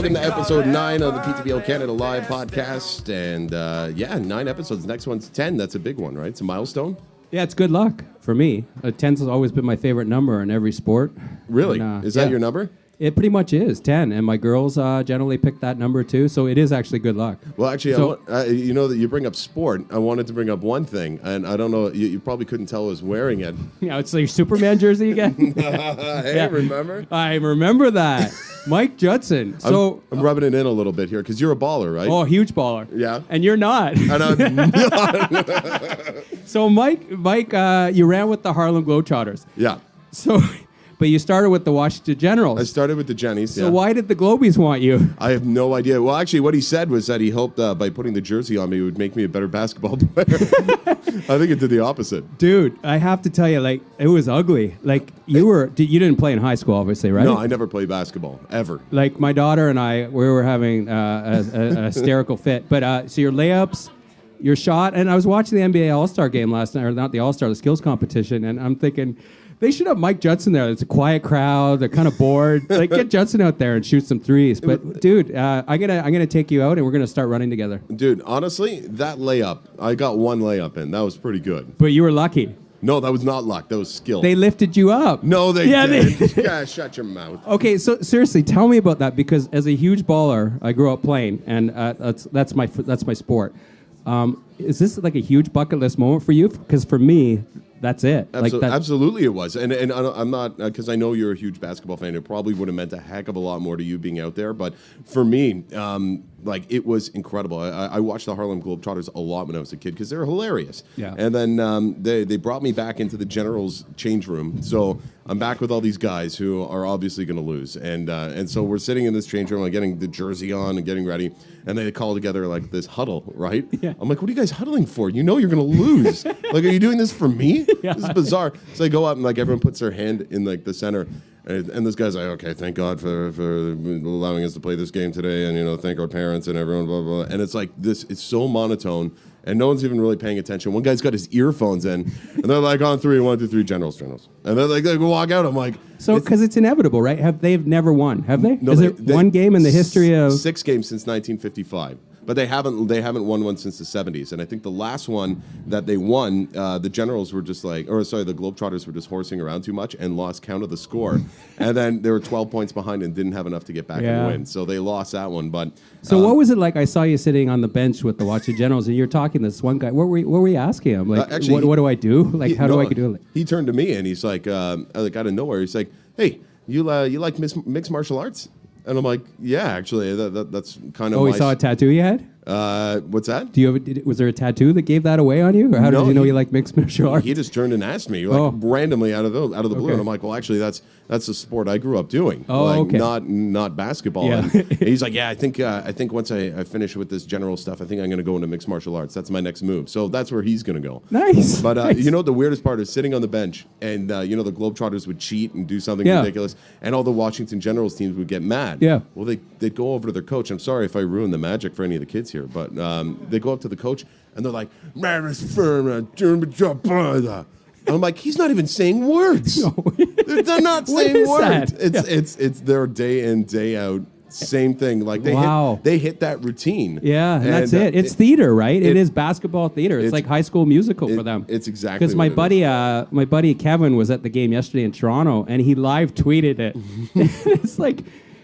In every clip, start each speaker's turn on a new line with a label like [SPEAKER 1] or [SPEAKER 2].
[SPEAKER 1] welcome to episode 9 of the PTBOCanada live podcast. And 9 episodes. Next one's 10. That's a big one, right? It's a milestone.
[SPEAKER 2] Yeah, it's good luck for me. 10's has always been my favorite number in every sport.
[SPEAKER 1] Really? Is that your number?
[SPEAKER 2] It pretty much is 10, and my girls generally pick that number too, so it is actually good luck.
[SPEAKER 1] Well, actually, you know that you bring up sport. I wanted to bring up one thing, and I don't know, you probably couldn't tell I was wearing it.
[SPEAKER 2] Yeah, it's like your Superman jersey again.
[SPEAKER 1] Hey, remember?
[SPEAKER 2] I remember that. Mike Judson. So
[SPEAKER 1] I'm rubbing it in a little bit here, because you're a baller, right?
[SPEAKER 2] Oh, huge baller.
[SPEAKER 1] Yeah.
[SPEAKER 2] And you're not.
[SPEAKER 1] And I'm not.
[SPEAKER 2] So, Mike, you ran with the Harlem Globetrotters.
[SPEAKER 1] Yeah.
[SPEAKER 2] So... But you started with the Washington Generals.
[SPEAKER 1] I started with the Jennies.
[SPEAKER 2] So why did the Globies want you?
[SPEAKER 1] I have no idea. Well, actually, what he said was that he hoped by putting the jersey on me, it would make me a better basketball player. I think it did the opposite.
[SPEAKER 2] Dude, I have to tell you, like, it was ugly. Like, you didn't play in high school, obviously, right?
[SPEAKER 1] No, I never played basketball, ever.
[SPEAKER 2] Like, my daughter and I, we were having a hysterical fit. But so your layups, your shot, and I was watching the NBA All-Star game last night, or not the All-Star, the skills competition, and I'm thinking... They should have Mike Judson there. It's a quiet crowd. They're kind of bored. Like, get Judson out there and shoot some threes. But, dude, I'm gonna take you out, and we're going to start running together.
[SPEAKER 1] Dude, honestly, that layup, I got one layup in. That was pretty good.
[SPEAKER 2] But you were lucky.
[SPEAKER 1] No, that was not luck. That was skill.
[SPEAKER 2] They lifted you up.
[SPEAKER 1] No, they didn't. Yeah, shut your mouth.
[SPEAKER 2] Okay, so seriously, tell me about that, because as a huge baller, I grew up playing, and that's my sport. Is this like a huge bucket list moment for you? Because for me... That's it.
[SPEAKER 1] Absolutely, it was. And I'm not, because I know you're a huge basketball fan, it probably would have meant a heck of a lot more to you being out there. But for me, it was incredible. I watched the Harlem Globetrotters a lot when I was a kid because they're hilarious.
[SPEAKER 2] Yeah.
[SPEAKER 1] And then they brought me back into the Generals change room. So I'm back with all these guys who are obviously going to lose. And so we're sitting in this change room, like getting the jersey on and getting ready. And they call together like this huddle, right? Yeah. I'm like, what are you guys huddling for? You know you're going to lose. Like, are you doing this for me? Yeah. This is bizarre. So I go up and like everyone puts their hand in like the center. And this guy's like, okay, thank God for allowing us to play this game today, and thank our parents and everyone, blah, blah, blah. And it's like this, it's so monotone, and no one's even really paying attention. One guy's got his earphones in, and they're like, on 3, 1, 2, 3, Generals. And they're like, they walk out. I'm like,
[SPEAKER 2] so because it's inevitable, right? They've never won, have they?
[SPEAKER 1] No,
[SPEAKER 2] Is there one game in the history of
[SPEAKER 1] 6 games since 1955? But they haven't won one since the 70s. And I think the last one that they won, the Generals were just the Globetrotters were just horsing around too much and lost count of the score. And then they were 12 points behind and didn't have enough to get back and win. So they lost that one. But
[SPEAKER 2] so what was it like? I saw you sitting on the bench with the Washington Generals, and you're talking to this one guy. What were you asking him? Like, actually, what do I do? Like, how do I do it?
[SPEAKER 1] He turned to me and he's like out of nowhere, he's like, hey, you like mixed martial arts? And I'm like, yeah, actually, that's kind of.
[SPEAKER 2] Oh, he saw a tattoo you had?
[SPEAKER 1] What's that?
[SPEAKER 2] Was there a tattoo that gave that away on you, or how did you know you like mixed martial arts?
[SPEAKER 1] He just turned and asked me randomly out of the blue, and I'm like, well, actually, that's the sport I grew up doing. Not basketball. Yeah. And he's like, yeah, I think once I finish with this general stuff, I think I'm going to go into mixed martial arts. That's my next move. So that's where he's going to go.
[SPEAKER 2] Nice.
[SPEAKER 1] But
[SPEAKER 2] nice.
[SPEAKER 1] The weirdest part is sitting on the bench, and the Globetrotters would cheat and do something ridiculous, and all the Washington Generals teams would get mad.
[SPEAKER 2] Yeah.
[SPEAKER 1] Well, they'd go over to their coach. I'm sorry if I ruined the magic for any of the kids here, but they go up to the coach and they're like, and I'm like, he's not even saying words. No. They're not saying words. It's their day in, day out. Same thing. Like they hit that routine.
[SPEAKER 2] Yeah, and that's it. It's theater, right? It is basketball theater. It's like High School Musical for them.
[SPEAKER 1] It's exactly
[SPEAKER 2] because my buddy Kevin was at the game yesterday in Toronto, and he live tweeted it.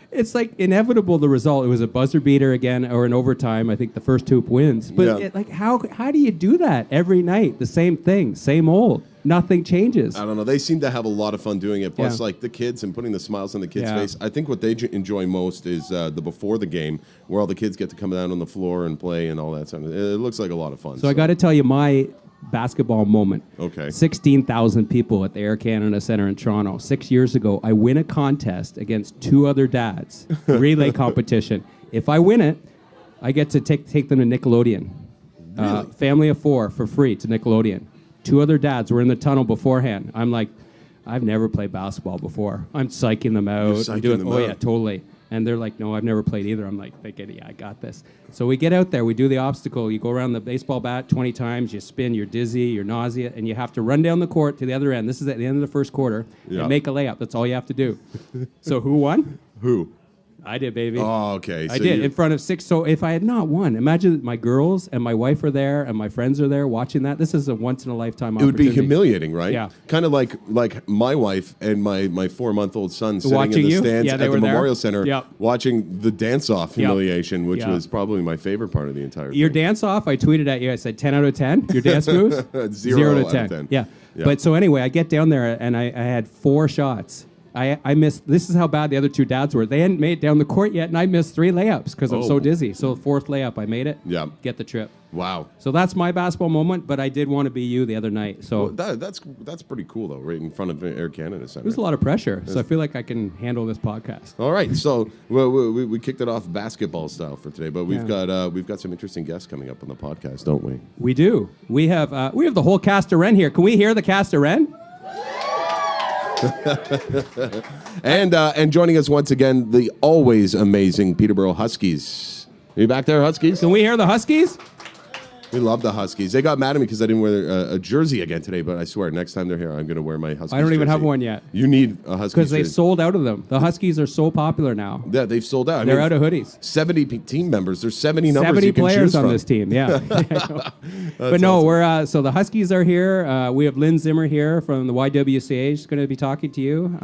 [SPEAKER 2] It's like inevitable, the result. It was a buzzer beater again, or an overtime. I think the first hoop wins. But how do you do that every night? The same thing, same old. Nothing changes.
[SPEAKER 1] I don't know. They seem to have a lot of fun doing it. Plus, like the kids and putting the smiles on the kids' face. I think what they enjoy most is the before the game, where all the kids get to come down on the floor and play and all that stuff. It looks like a lot of fun.
[SPEAKER 2] So I got to tell you my basketball moment.
[SPEAKER 1] Okay.
[SPEAKER 2] 16,000 people at the Air Canada Centre in Toronto. 6 years ago, I win a contest against 2 other dads, relay competition. If I win it, I get to take them to Nickelodeon.
[SPEAKER 1] Really?
[SPEAKER 2] Family of 4 for free to Nickelodeon. 2 other dads were in the tunnel beforehand. I'm like, I've never played basketball before. I'm psyching them out. Yeah, totally. And they're like, no, I've never played either. I'm like thinking, yeah, I got this. So we get out there, we do the obstacle. You go around the baseball bat 20 times, you spin, you're dizzy, you're nauseous, and you have to run down the court to the other end. This is at the end of the first quarter, and make a layup. That's all you have to do. So who won?
[SPEAKER 1] Who?
[SPEAKER 2] I did, baby.
[SPEAKER 1] Oh, okay.
[SPEAKER 2] I did in front of 6. So if I had not won, imagine my girls and my wife are there and my friends are there watching that. This is a once in a lifetime opportunity.
[SPEAKER 1] It would be humiliating, right?
[SPEAKER 2] Yeah.
[SPEAKER 1] Kind of like my wife and my 4-month-old son sitting
[SPEAKER 2] Watching
[SPEAKER 1] in the
[SPEAKER 2] you?
[SPEAKER 1] stands
[SPEAKER 2] Yeah,
[SPEAKER 1] at
[SPEAKER 2] they
[SPEAKER 1] the
[SPEAKER 2] were there.
[SPEAKER 1] Memorial Center
[SPEAKER 2] Yep.
[SPEAKER 1] watching the dance-off humiliation, which
[SPEAKER 2] Yep.
[SPEAKER 1] was probably my favorite part of the entire
[SPEAKER 2] Your
[SPEAKER 1] thing.
[SPEAKER 2] dance off, I tweeted at you. I said 10 out of 10. Your dance moves?
[SPEAKER 1] 0 out of 10.
[SPEAKER 2] Yeah.
[SPEAKER 1] Yeah.
[SPEAKER 2] But so anyway, I get down there and I had 4 shots. I missed. This is how bad the other 2 dads were. They hadn't made it down the court yet, and I missed 3 layups because I'm so dizzy. So 4th layup, I made it.
[SPEAKER 1] Yeah.
[SPEAKER 2] Get the trip.
[SPEAKER 1] Wow.
[SPEAKER 2] So that's my basketball moment, but I did want to be you the other night. So
[SPEAKER 1] Well, that's pretty cool, though, right in front of Air Canada Center.
[SPEAKER 2] there's a lot of pressure. So I feel like I can handle this podcast.
[SPEAKER 1] All right, so we kicked it off basketball style for today, but we've got some interesting guests coming up on the podcast, don't we?
[SPEAKER 2] We do. We have the whole cast of Ren here. Can we hear the cast of Ren?
[SPEAKER 1] And joining us once again, the always amazing Peterborough Huskies. Are you back there, Huskies?
[SPEAKER 2] Can we hear the Huskies?
[SPEAKER 1] We love the Huskies. They got mad at me because I didn't wear a jersey again today, but I swear, next time they're here, I'm going to wear my Huskies
[SPEAKER 2] I don't even have
[SPEAKER 1] jersey.
[SPEAKER 2] one yet.
[SPEAKER 1] You need a Huskies
[SPEAKER 2] Because they
[SPEAKER 1] jersey.
[SPEAKER 2] sold out of them. The Huskies are so popular now.
[SPEAKER 1] Yeah, they've sold out.
[SPEAKER 2] They're out of hoodies.
[SPEAKER 1] 70 team members. There's 70 numbers
[SPEAKER 2] 70
[SPEAKER 1] you can
[SPEAKER 2] players
[SPEAKER 1] choose
[SPEAKER 2] on
[SPEAKER 1] from.
[SPEAKER 2] this team, yeah. But no,
[SPEAKER 1] awesome.
[SPEAKER 2] we're so the Huskies are here. We have Lynn Zimmer here from the YWCA. She's going to be talking to you.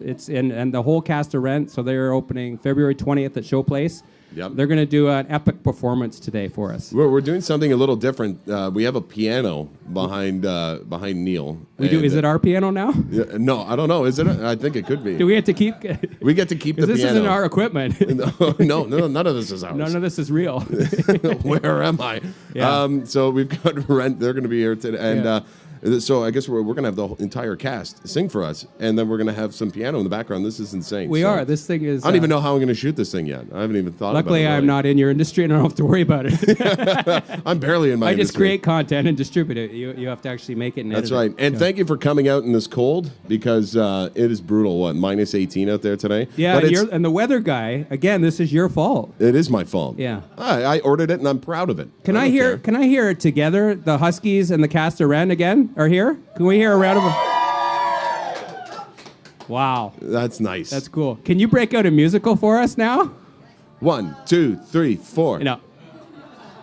[SPEAKER 2] It's and the whole cast of Rent. So they're opening February 20th at Showplace.
[SPEAKER 1] Yep.
[SPEAKER 2] They're going to do an epic performance today for us.
[SPEAKER 1] We're doing something a little different. We have a piano behind Neil.
[SPEAKER 2] We do. Is it our piano now?
[SPEAKER 1] Yeah, no, I don't know. Is it? I think it could be.
[SPEAKER 2] Do we have to keep?
[SPEAKER 1] We get to keep the
[SPEAKER 2] This
[SPEAKER 1] piano.
[SPEAKER 2] isn't our equipment.
[SPEAKER 1] no, none of this is ours.
[SPEAKER 2] None of this is real.
[SPEAKER 1] Where am I?
[SPEAKER 2] Yeah.
[SPEAKER 1] So we've got Rent. They're going to be here today, and
[SPEAKER 2] Yeah.
[SPEAKER 1] so I guess we're going to have the whole entire cast sing for us, and then we're going to have some piano in the background. This is insane.
[SPEAKER 2] We
[SPEAKER 1] So
[SPEAKER 2] are. This thing is.
[SPEAKER 1] I don't even know how I'm going to shoot this thing yet. I haven't even thought
[SPEAKER 2] Luckily,
[SPEAKER 1] about it.
[SPEAKER 2] I'm not in your industry, and I don't have to worry about it.
[SPEAKER 1] I'm barely in my
[SPEAKER 2] I just
[SPEAKER 1] industry.
[SPEAKER 2] create content and distribute it. You have to actually make it and
[SPEAKER 1] That's
[SPEAKER 2] edit
[SPEAKER 1] right.
[SPEAKER 2] it.
[SPEAKER 1] And thank you for coming out in this cold because it is brutal. What, minus 18 out there today?
[SPEAKER 2] Yeah,
[SPEAKER 1] But
[SPEAKER 2] and the weather guy, again, this is your fault.
[SPEAKER 1] it is my fault.
[SPEAKER 2] Yeah.
[SPEAKER 1] I ordered it and I'm proud of it.
[SPEAKER 2] Can
[SPEAKER 1] I
[SPEAKER 2] I
[SPEAKER 1] don't
[SPEAKER 2] hear
[SPEAKER 1] care.
[SPEAKER 2] Can I hear it together? The Huskies and the cast of Ren again are here? Can we hear a round of Wow.
[SPEAKER 1] That's nice.
[SPEAKER 2] That's cool. Can you break out a musical for us now?
[SPEAKER 1] 1, 2, 3, 4.
[SPEAKER 2] No.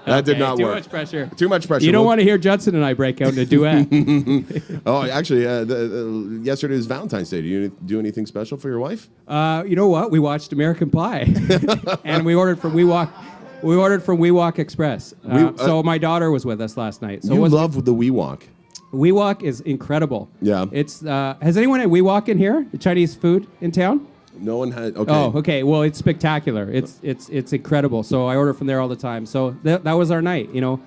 [SPEAKER 1] That did
[SPEAKER 2] Okay,
[SPEAKER 1] not
[SPEAKER 2] too
[SPEAKER 1] work.
[SPEAKER 2] much pressure.
[SPEAKER 1] Too much pressure.
[SPEAKER 2] You don't
[SPEAKER 1] We'll-
[SPEAKER 2] want to hear Judson and I break out in a duet.
[SPEAKER 1] Oh, actually, yesterday was Valentine's Day. Do you do anything special for your wife?
[SPEAKER 2] You know what? We watched American Pie, and we ordered from WeWalk. We ordered from WeWalk Express. So my daughter was with us last night. So
[SPEAKER 1] You love the WeWalk.
[SPEAKER 2] WeWalk is incredible.
[SPEAKER 1] Yeah.
[SPEAKER 2] It's has anyone had WeWalk in here? The Chinese food in town?
[SPEAKER 1] No one had. Okay.
[SPEAKER 2] Oh, okay. Well, it's spectacular. It's incredible. So I order from there all the time. So that was our night. You know,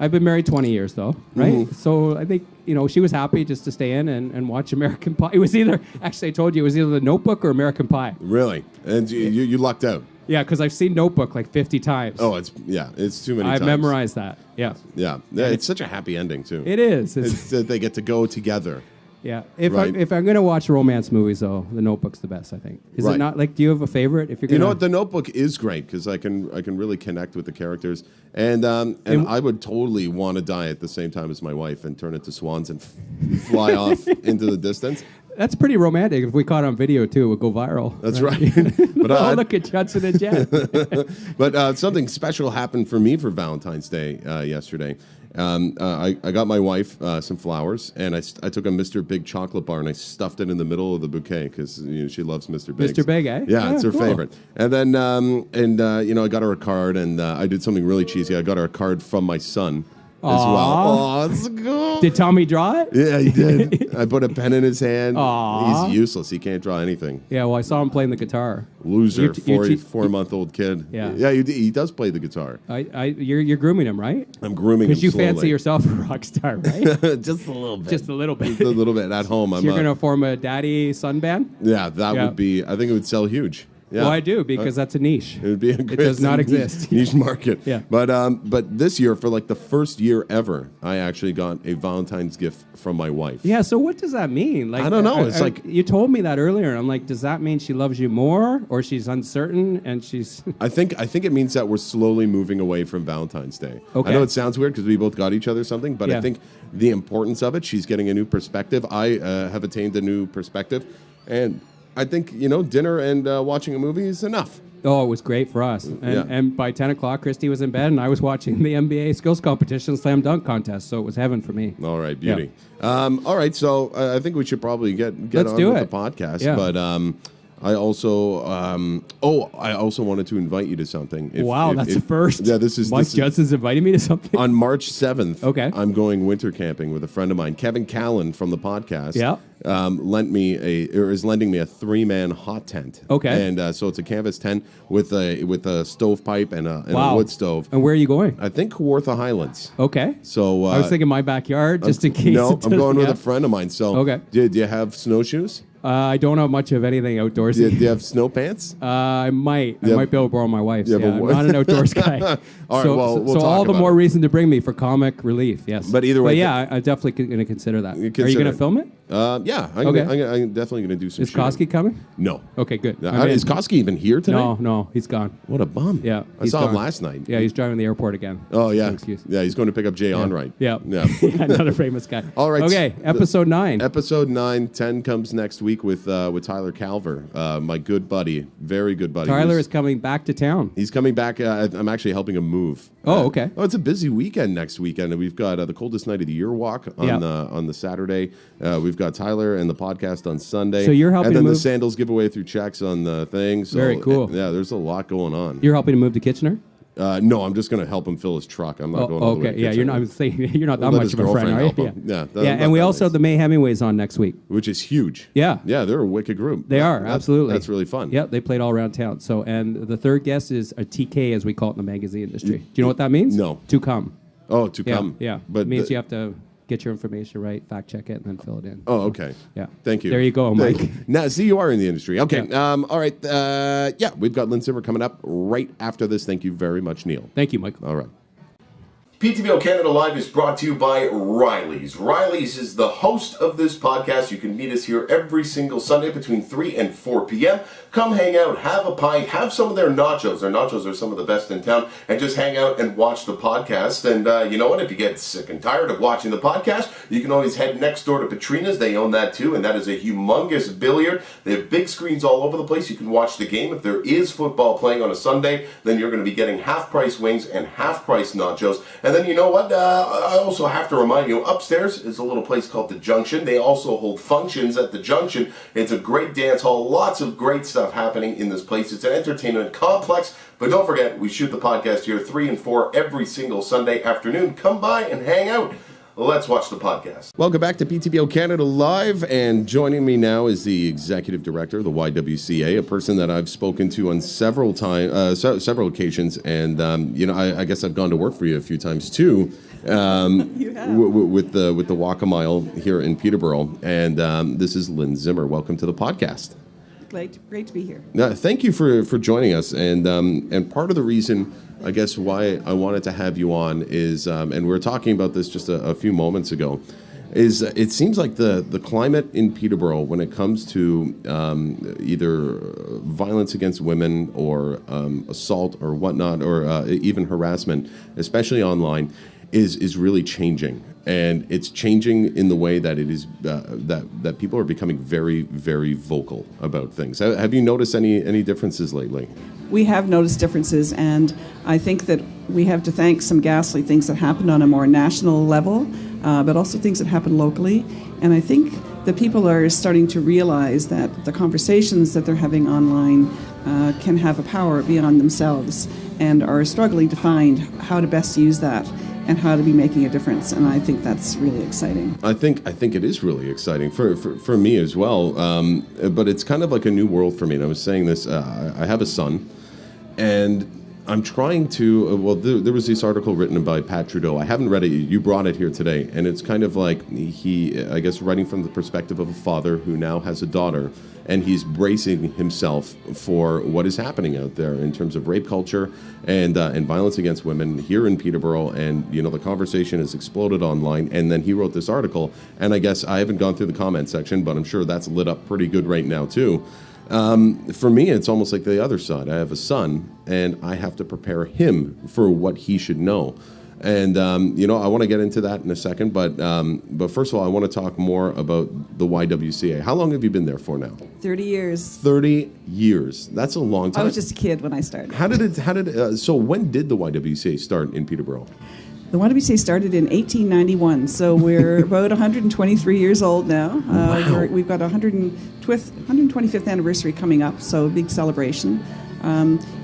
[SPEAKER 2] I've been married 20 years though, right?
[SPEAKER 1] Mm-hmm.
[SPEAKER 2] So I think she was happy just to stay in and watch American Pie. It was either actually I told you it was either The Notebook or American Pie.
[SPEAKER 1] Really? And you lucked out.
[SPEAKER 2] Yeah, because I've seen Notebook like 50 times.
[SPEAKER 1] Oh, it's too many
[SPEAKER 2] I've
[SPEAKER 1] times.
[SPEAKER 2] memorized that. Yeah.
[SPEAKER 1] Yeah. It's such a happy ending too.
[SPEAKER 2] It is.
[SPEAKER 1] It's that they get to go together.
[SPEAKER 2] Yeah.
[SPEAKER 1] Right.
[SPEAKER 2] If I'm gonna watch romance movies though, The Notebook's the best. I think. Is
[SPEAKER 1] Right.
[SPEAKER 2] it not? Like, do you have a favorite? If you're
[SPEAKER 1] You
[SPEAKER 2] gonna,
[SPEAKER 1] know what? The Notebook is great because I can really connect with the characters, and I would totally want to die at the same time as my wife and turn into swans and fly off into the distance.
[SPEAKER 2] That's pretty romantic. If we caught it on video too, it would go viral.
[SPEAKER 1] That's right. But
[SPEAKER 2] Oh, look at Judson and Jen.
[SPEAKER 1] But something special happened for me for Valentine's Day yesterday. I got my wife some flowers, and I took a Mr. Big chocolate bar and I stuffed it in the middle of the bouquet because she loves Mr. Big.
[SPEAKER 2] Mr. Big, eh?
[SPEAKER 1] Yeah, it's her
[SPEAKER 2] cool.
[SPEAKER 1] favorite. And then I got her a card, and I did something really cheesy. I got her a card from my son as well. Oh, it's cool.
[SPEAKER 2] Did Tommy draw it?
[SPEAKER 1] Yeah, he did. I put a pen in his hand.
[SPEAKER 2] Aw.
[SPEAKER 1] He's useless. He can't draw anything.
[SPEAKER 2] Yeah, well, I saw him playing the guitar.
[SPEAKER 1] Loser,
[SPEAKER 2] You-
[SPEAKER 1] 4-month-old kid.
[SPEAKER 2] Yeah.
[SPEAKER 1] Yeah, he does play the guitar.
[SPEAKER 2] You're grooming him, right?
[SPEAKER 1] I'm grooming him
[SPEAKER 2] Because you
[SPEAKER 1] slowly.
[SPEAKER 2] fancy yourself a rock star, right?
[SPEAKER 1] Just a little bit.
[SPEAKER 2] Just a little bit.
[SPEAKER 1] Just a little bit at home.
[SPEAKER 2] You're gonna form a daddy-son band?
[SPEAKER 1] Yeah, that
[SPEAKER 2] Yeah.
[SPEAKER 1] would be. I think it would sell huge. Yeah.
[SPEAKER 2] Well, I do because that's a niche.
[SPEAKER 1] It would be.
[SPEAKER 2] It does not exist.
[SPEAKER 1] Niche market.
[SPEAKER 2] Yeah.
[SPEAKER 1] But this year, for like the first year ever, I actually got a Valentine's gift from my wife.
[SPEAKER 2] Yeah. So what does that mean? Like,
[SPEAKER 1] I don't know. It's like-
[SPEAKER 2] you told me that earlier. I'm like, does that mean she loves you more, or she's uncertain and she's?
[SPEAKER 1] I think it means that we're slowly moving away from Valentine's Day.
[SPEAKER 2] Okay.
[SPEAKER 1] I know it sounds weird because we both got each other something, but
[SPEAKER 2] Yeah.
[SPEAKER 1] I think the importance of it, she's getting a new perspective. I have attained a new perspective, and I think dinner and watching a movie is enough.
[SPEAKER 2] Oh, it was great for us. And by 10 o'clock, Christy was in bed, and I was watching the NBA skills competition slam dunk contest, so it was heaven for me.
[SPEAKER 1] All right, beauty. Yeah. All right, so I think we should probably get
[SPEAKER 2] Let's
[SPEAKER 1] on
[SPEAKER 2] do
[SPEAKER 1] with
[SPEAKER 2] it.
[SPEAKER 1] the podcast.
[SPEAKER 2] Yeah.
[SPEAKER 1] But I also wanted to invite you to something.
[SPEAKER 2] That's a first.
[SPEAKER 1] Yeah,
[SPEAKER 2] Mike Judson's inviting me to something?
[SPEAKER 1] On March 7th,
[SPEAKER 2] okay.
[SPEAKER 1] I'm going winter camping with a friend of mine, Kevin Callan from the podcast.
[SPEAKER 2] Yeah.
[SPEAKER 1] Is lending me a 3-man hot tent.
[SPEAKER 2] Okay.
[SPEAKER 1] And so it's a canvas tent with a stovepipe and a wood stove.
[SPEAKER 2] And where are you going?
[SPEAKER 1] I think Kawartha Highlands.
[SPEAKER 2] Okay.
[SPEAKER 1] So
[SPEAKER 2] I was thinking my backyard, just in case.
[SPEAKER 1] No, I'm going with a friend of mine. So
[SPEAKER 2] okay.
[SPEAKER 1] Do you have snowshoes?
[SPEAKER 2] I don't have much of anything outdoorsy.
[SPEAKER 1] Do you have snow pants?
[SPEAKER 2] I might. I might be able to borrow my wife's.
[SPEAKER 1] Yeah,
[SPEAKER 2] I'm not an outdoors guy.
[SPEAKER 1] All right, we'll talk
[SPEAKER 2] all the
[SPEAKER 1] about
[SPEAKER 2] more
[SPEAKER 1] it.
[SPEAKER 2] reason to bring me for comic relief. Yes.
[SPEAKER 1] But either way,
[SPEAKER 2] yeah, I'm definitely going to consider that. Are you going to film it?
[SPEAKER 1] Yeah, I'm definitely going to do some.
[SPEAKER 2] Is Koski coming?
[SPEAKER 1] No.
[SPEAKER 2] Okay, good.
[SPEAKER 1] Is Koski even here today?
[SPEAKER 2] No, he's gone.
[SPEAKER 1] What a bum.
[SPEAKER 2] Yeah,
[SPEAKER 1] I saw him last night.
[SPEAKER 2] Yeah, he's driving to the airport again.
[SPEAKER 1] Oh yeah,
[SPEAKER 2] No excuse.
[SPEAKER 1] Yeah, he's going to pick up Jay Onright.
[SPEAKER 2] Yeah. Another famous guy.
[SPEAKER 1] All right.
[SPEAKER 2] Okay, episode 9.
[SPEAKER 1] Episode 9, 10 comes next week with Tyler Calver, my good buddy, very good buddy.
[SPEAKER 2] Tyler is coming back to town.
[SPEAKER 1] He's coming back. I'm actually helping him move.
[SPEAKER 2] Oh, okay.
[SPEAKER 1] It's a busy weekend next weekend. We've got the coldest night of the year walk on the Saturday. We've got Tyler and the podcast on Sunday.
[SPEAKER 2] So you're helping
[SPEAKER 1] and then
[SPEAKER 2] move?
[SPEAKER 1] the sandals giveaway through checks on the thing. So,
[SPEAKER 2] very cool.
[SPEAKER 1] Yeah, there's a lot going on.
[SPEAKER 2] You're helping to move to Kitchener?
[SPEAKER 1] No, I'm just going to help him fill his truck. I'm not going all the way to
[SPEAKER 2] yeah,
[SPEAKER 1] Kitchener.
[SPEAKER 2] you're not. I'm saying you're not that much of a friend, are you?
[SPEAKER 1] Yeah,
[SPEAKER 2] and we also have the May Hemingways on next week,
[SPEAKER 1] which is huge.
[SPEAKER 2] Yeah,
[SPEAKER 1] they're a wicked group.
[SPEAKER 2] They are absolutely.
[SPEAKER 1] That's really fun.
[SPEAKER 2] Yeah, they played all around town. So, and the third guest is a TK, as we call it in the magazine industry. Do you know what that means?
[SPEAKER 1] No.
[SPEAKER 2] To come.
[SPEAKER 1] Oh, to come.
[SPEAKER 2] Yeah,
[SPEAKER 1] but
[SPEAKER 2] it means you have to get your information right, fact check it, and then fill it in.
[SPEAKER 1] Oh, okay.
[SPEAKER 2] Yeah.
[SPEAKER 1] Thank you.
[SPEAKER 2] There you go, Mike.
[SPEAKER 1] Now, see, you are in the industry. Okay.
[SPEAKER 2] Yeah.
[SPEAKER 1] All right. We've got Lynn Zimmer coming up right after this. Thank you very much, Neil.
[SPEAKER 2] Thank you, Mike.
[SPEAKER 1] All right. PTBOCanada Live is brought to you by Riley's. Riley's is the host of this podcast. You can meet us here every single Sunday between 3 and 4 p.m. Come hang out, have a pint, have some of their nachos. Their nachos are some of the best in town. And just hang out and watch the podcast. And you know what? If you get sick and tired of watching the podcast, you can always head next door to Petrina's. They own that too. And that is a humongous billiard. They have big screens all over the place. You can watch the game. If there is football playing on a Sunday, then you're going to be getting half-price wings and half-price nachos. And then you know what? I also have to remind you, upstairs is a little place called The Junction. They also hold functions at The Junction. It's a great dance hall. Lots of great stuff happening in this place. It's an entertainment complex. But don't forget, we shoot the podcast here 3 and 4 every single Sunday afternoon. Come by and hang out. Let's watch the podcast. Welcome back to PTBOCanada Live, and joining me now is the executive director of the YWCA, a person that I've spoken to on several occasions, and I guess I've gone to work for you a few times too.
[SPEAKER 3] You have.
[SPEAKER 1] With the Walk a Mile here in Peterborough, and this is Lynn Zimmer. Welcome to the podcast.
[SPEAKER 3] Great to be here.
[SPEAKER 1] Thank you for joining us, and part of the reason, I guess, why I wanted to have you on is, and we were talking about this just a few moments ago, is it seems like the climate in Peterborough when it comes to either violence against women or assault or whatnot, or even harassment, especially online, is really changing. And it's changing in the way that it is that people are becoming very, very vocal about things. Have you noticed any differences lately?
[SPEAKER 3] We have noticed differences, and I think that we have to thank some ghastly things that happened on a more national level, but also things that happen locally. And I think that people are starting to realize that the conversations that they're having online can have a power beyond themselves, and are struggling to find how to best use that and how to be making a difference. And I think that's really exciting. I think
[SPEAKER 1] it is really exciting for me as well. But it's kind of like a new world for me. And I was saying this, I have a son, and I'm trying to, there was this article written by Pat Trudeau. I haven't read it. You brought it here today. And it's kind of like he, I guess, writing from the perspective of a father who now has a daughter, and he's bracing himself for what is happening out there in terms of rape culture and violence against women here in Peterborough. And, the conversation has exploded online. And then he wrote this article. And I guess I haven't gone through the comment section, but I'm sure that's lit up pretty good right now, too. For me, it's almost like the other side. I have a son, and I have to prepare him for what he should know. And I want to get into that in a second, but first of all, I want to talk more about the YWCA. How long have you been there for now?
[SPEAKER 3] 30 years.
[SPEAKER 1] 30 years. That's a long time.
[SPEAKER 3] I was just a kid when I started.
[SPEAKER 1] So when did the YWCA start in Peterborough?
[SPEAKER 3] The YWCA started in 1891, so we're about 123 years old now.
[SPEAKER 1] Wow.
[SPEAKER 3] We've got 125th anniversary coming up, so a big celebration.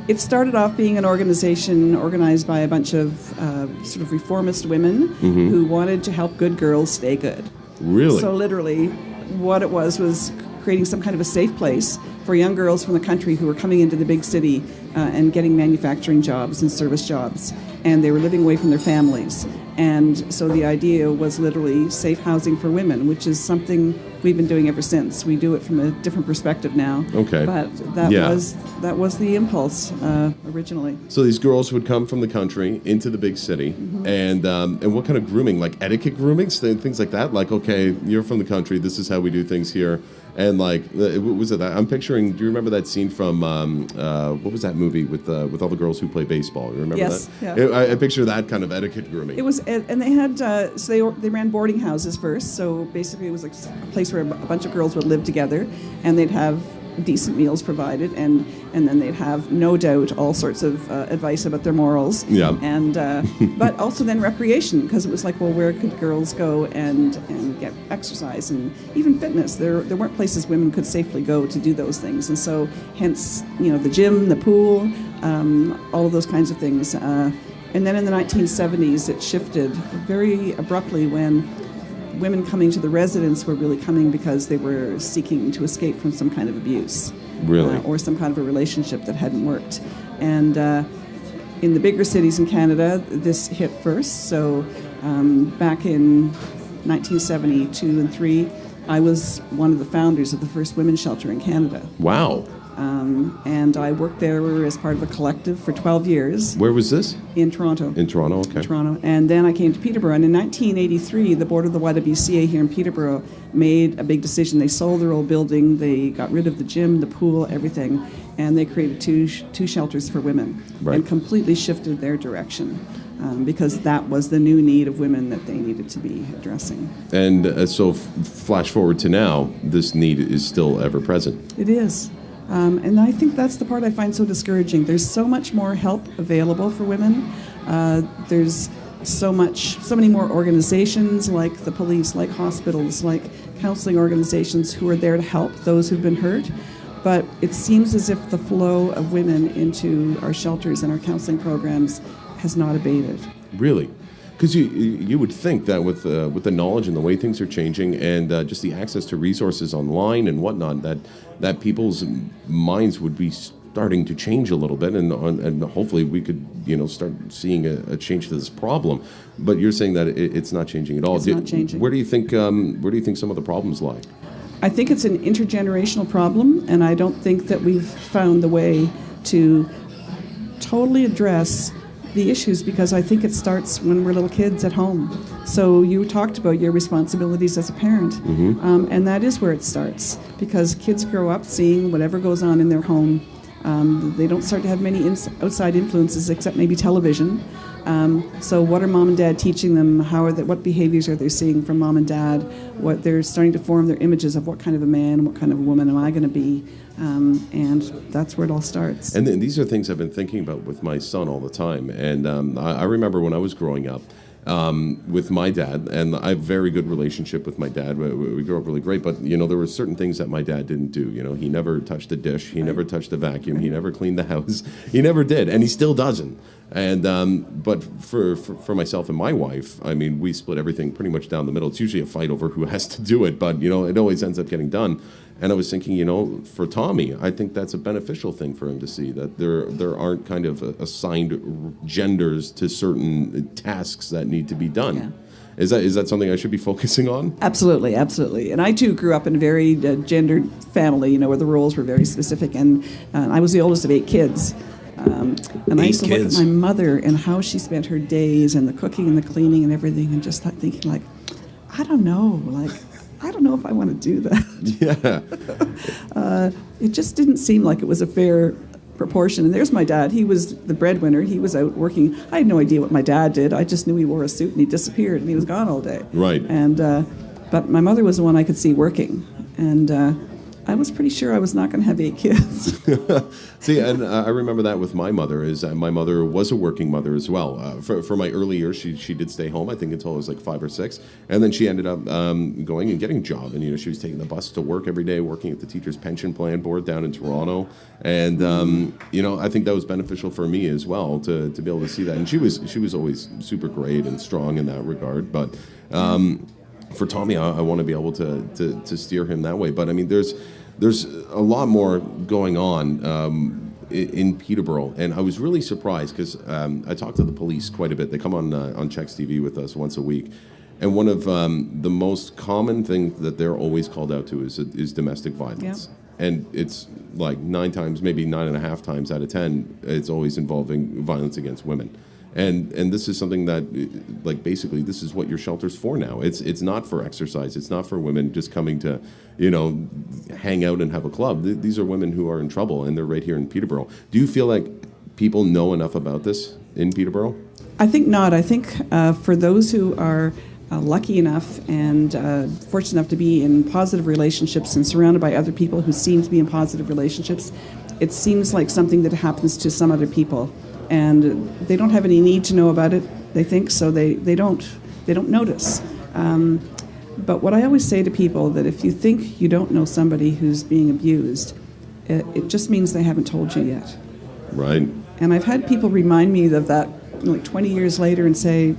[SPEAKER 3] It started off being an organization organized by a bunch of sort of reformist women who wanted to help good girls stay good.
[SPEAKER 1] Really?
[SPEAKER 3] So literally, what it was creating some kind of a safe place for young girls from the country who were coming into the big city and getting manufacturing jobs and service jobs. And they were living away from their families. And so the idea was literally safe housing for women, which is something we've been doing ever since. We do it from a different perspective now.
[SPEAKER 1] Okay.
[SPEAKER 3] But that was the impulse originally.
[SPEAKER 1] So these girls would come from the country into the big city, and what kind of grooming? Like etiquette grooming, things like that? Like, okay, you're from the country, this is how we do things here. And like, was it that? I'm picturing. Do you remember that scene from what was that movie with all the girls who play baseball? You remember
[SPEAKER 3] yes,
[SPEAKER 1] that?
[SPEAKER 3] Yeah.
[SPEAKER 1] I picture that kind of etiquette grooming.
[SPEAKER 3] It was, and they had so they ran boarding houses first. So basically, it was like a place where a bunch of girls would live together, and they'd have decent meals provided, and then they'd have, no doubt, all sorts of advice about their morals.
[SPEAKER 1] Yeah.
[SPEAKER 3] And but also then recreation, because it was like, well, where could girls go and get exercise and even fitness? There weren't places women could safely go to do those things, and so hence the gym, the pool, all of those kinds of things. And then in the 1970s, it shifted very abruptly when women coming to the residence were really coming because they were seeking to escape from some kind of abuse.
[SPEAKER 1] Really?
[SPEAKER 3] Or some kind of a relationship that hadn't worked. And in the bigger cities in Canada, this hit first. So back in 1972 and 3, I was one of the founders of the first women's shelter in Canada.
[SPEAKER 1] Wow.
[SPEAKER 3] And I worked there as part of a collective for 12 years.
[SPEAKER 1] Where was this?
[SPEAKER 3] In Toronto.
[SPEAKER 1] In Toronto, okay.
[SPEAKER 3] Toronto. And then I came to Peterborough. And in 1983, the board of the YWCA here in Peterborough made a big decision. They sold their old building. They got rid of the gym, the pool, everything. And they created two shelters for women.
[SPEAKER 1] Right.
[SPEAKER 3] And completely shifted their direction. Because that was the new need of women that they needed to be addressing.
[SPEAKER 1] And so flash forward to now, this need is still ever present.
[SPEAKER 3] It is. And I think that's the part I find so discouraging. There's so much more help available for women. There's so many more organizations like the police, like hospitals, like counseling organizations who are there to help those who've been hurt. But it seems as if the flow of women into our shelters and our counseling programs has not abated.
[SPEAKER 1] Really? Because you would think that with the knowledge and the way things are changing and just the access to resources online and whatnot, that people's minds would be starting to change a little bit, and hopefully we could start seeing a change to this problem. But you're saying that it's not changing at all.
[SPEAKER 3] It's not changing.
[SPEAKER 1] Where do you think some of the problems lie?
[SPEAKER 3] I think it's an intergenerational problem, and I don't think that we've found the way to totally address the issues, because I think it starts when we're little kids at home. So you talked about your responsibilities as a parent, and that is where it starts, because kids grow up seeing whatever goes on in their home. They don't start to have many outside influences except maybe television. So what are mom and dad teaching them? What behaviors are they seeing from mom and dad? What they're starting to form their images of what kind of a man, what kind of a woman am I going to be? And that's where it all starts.
[SPEAKER 1] And these are things I've been thinking about with my son all the time. And I remember when I was growing up with my dad, and I have a very good relationship with my dad. We grew up really great, but there were certain things that my dad didn't do. He never touched a dish. He never touched a vacuum. He never cleaned the house. He never did, and he still doesn't. And but for myself and my wife, I mean, we split everything pretty much down the middle. It's usually a fight over who has to do it, but it always ends up getting done. And I was thinking, for Tommy, I think that's a beneficial thing for him to see, that there aren't kind of assigned genders to certain tasks that need to be done. Yeah. Is that something I should be focusing on?
[SPEAKER 3] Absolutely, absolutely. And I too grew up in a very gendered family, where the roles were very specific. And I was the oldest of 8 kids. And I used to look at my mother and how she spent her days and the cooking and the cleaning and everything, and just thinking I don't know if I want to do that.
[SPEAKER 1] Yeah.
[SPEAKER 3] It just didn't seem like it was a fair proportion. And there's my dad. He was the breadwinner. He was out working. I had no idea what my dad did. I just knew he wore a suit and he disappeared and he was gone all day.
[SPEAKER 1] Right.
[SPEAKER 3] And but my mother was the one I could see working. And I was pretty sure I was not going to have 8 kids.
[SPEAKER 1] See, and I remember that with my mother. Is my mother was a working mother as well. For my early years, she did stay home, I think, until I was like 5 or 6, and then she ended up going and getting a job. And she was taking the bus to work every day, working at the Teachers Pension Plan Board down in Toronto. And I think that was beneficial for me as well to be able to see that. And she was always super great and strong in that regard. But for Tommy, I want to be able to steer him that way. But I mean, there's a lot more going on in Peterborough, and I was really surprised because I talked to the police quite a bit. They come on Checks TV with us once a week, and one of the most common things that they're always called out to is domestic violence.
[SPEAKER 3] Yeah.
[SPEAKER 1] And it's like 9 times, maybe 9.5 times out of 10, it's always involving violence against women. And this is something that, like, basically, this is what your shelter's for now. It's not for exercise. It's not for women just coming to, hang out and have a club. These are women who are in trouble, and they're right here in Peterborough. Do you feel like people know enough about this in Peterborough?
[SPEAKER 3] I think not. I think for those who are lucky enough and fortunate enough to be in positive relationships and surrounded by other people who seem to be in positive relationships, it seems like something that happens to some other people. And they don't have any need to know about it, they think, so they don't notice. But what I always say to people, that if you think you don't know somebody who's being abused, it just means they haven't told you yet.
[SPEAKER 1] Right.
[SPEAKER 3] And I've had people remind me of that like 20 years later and say,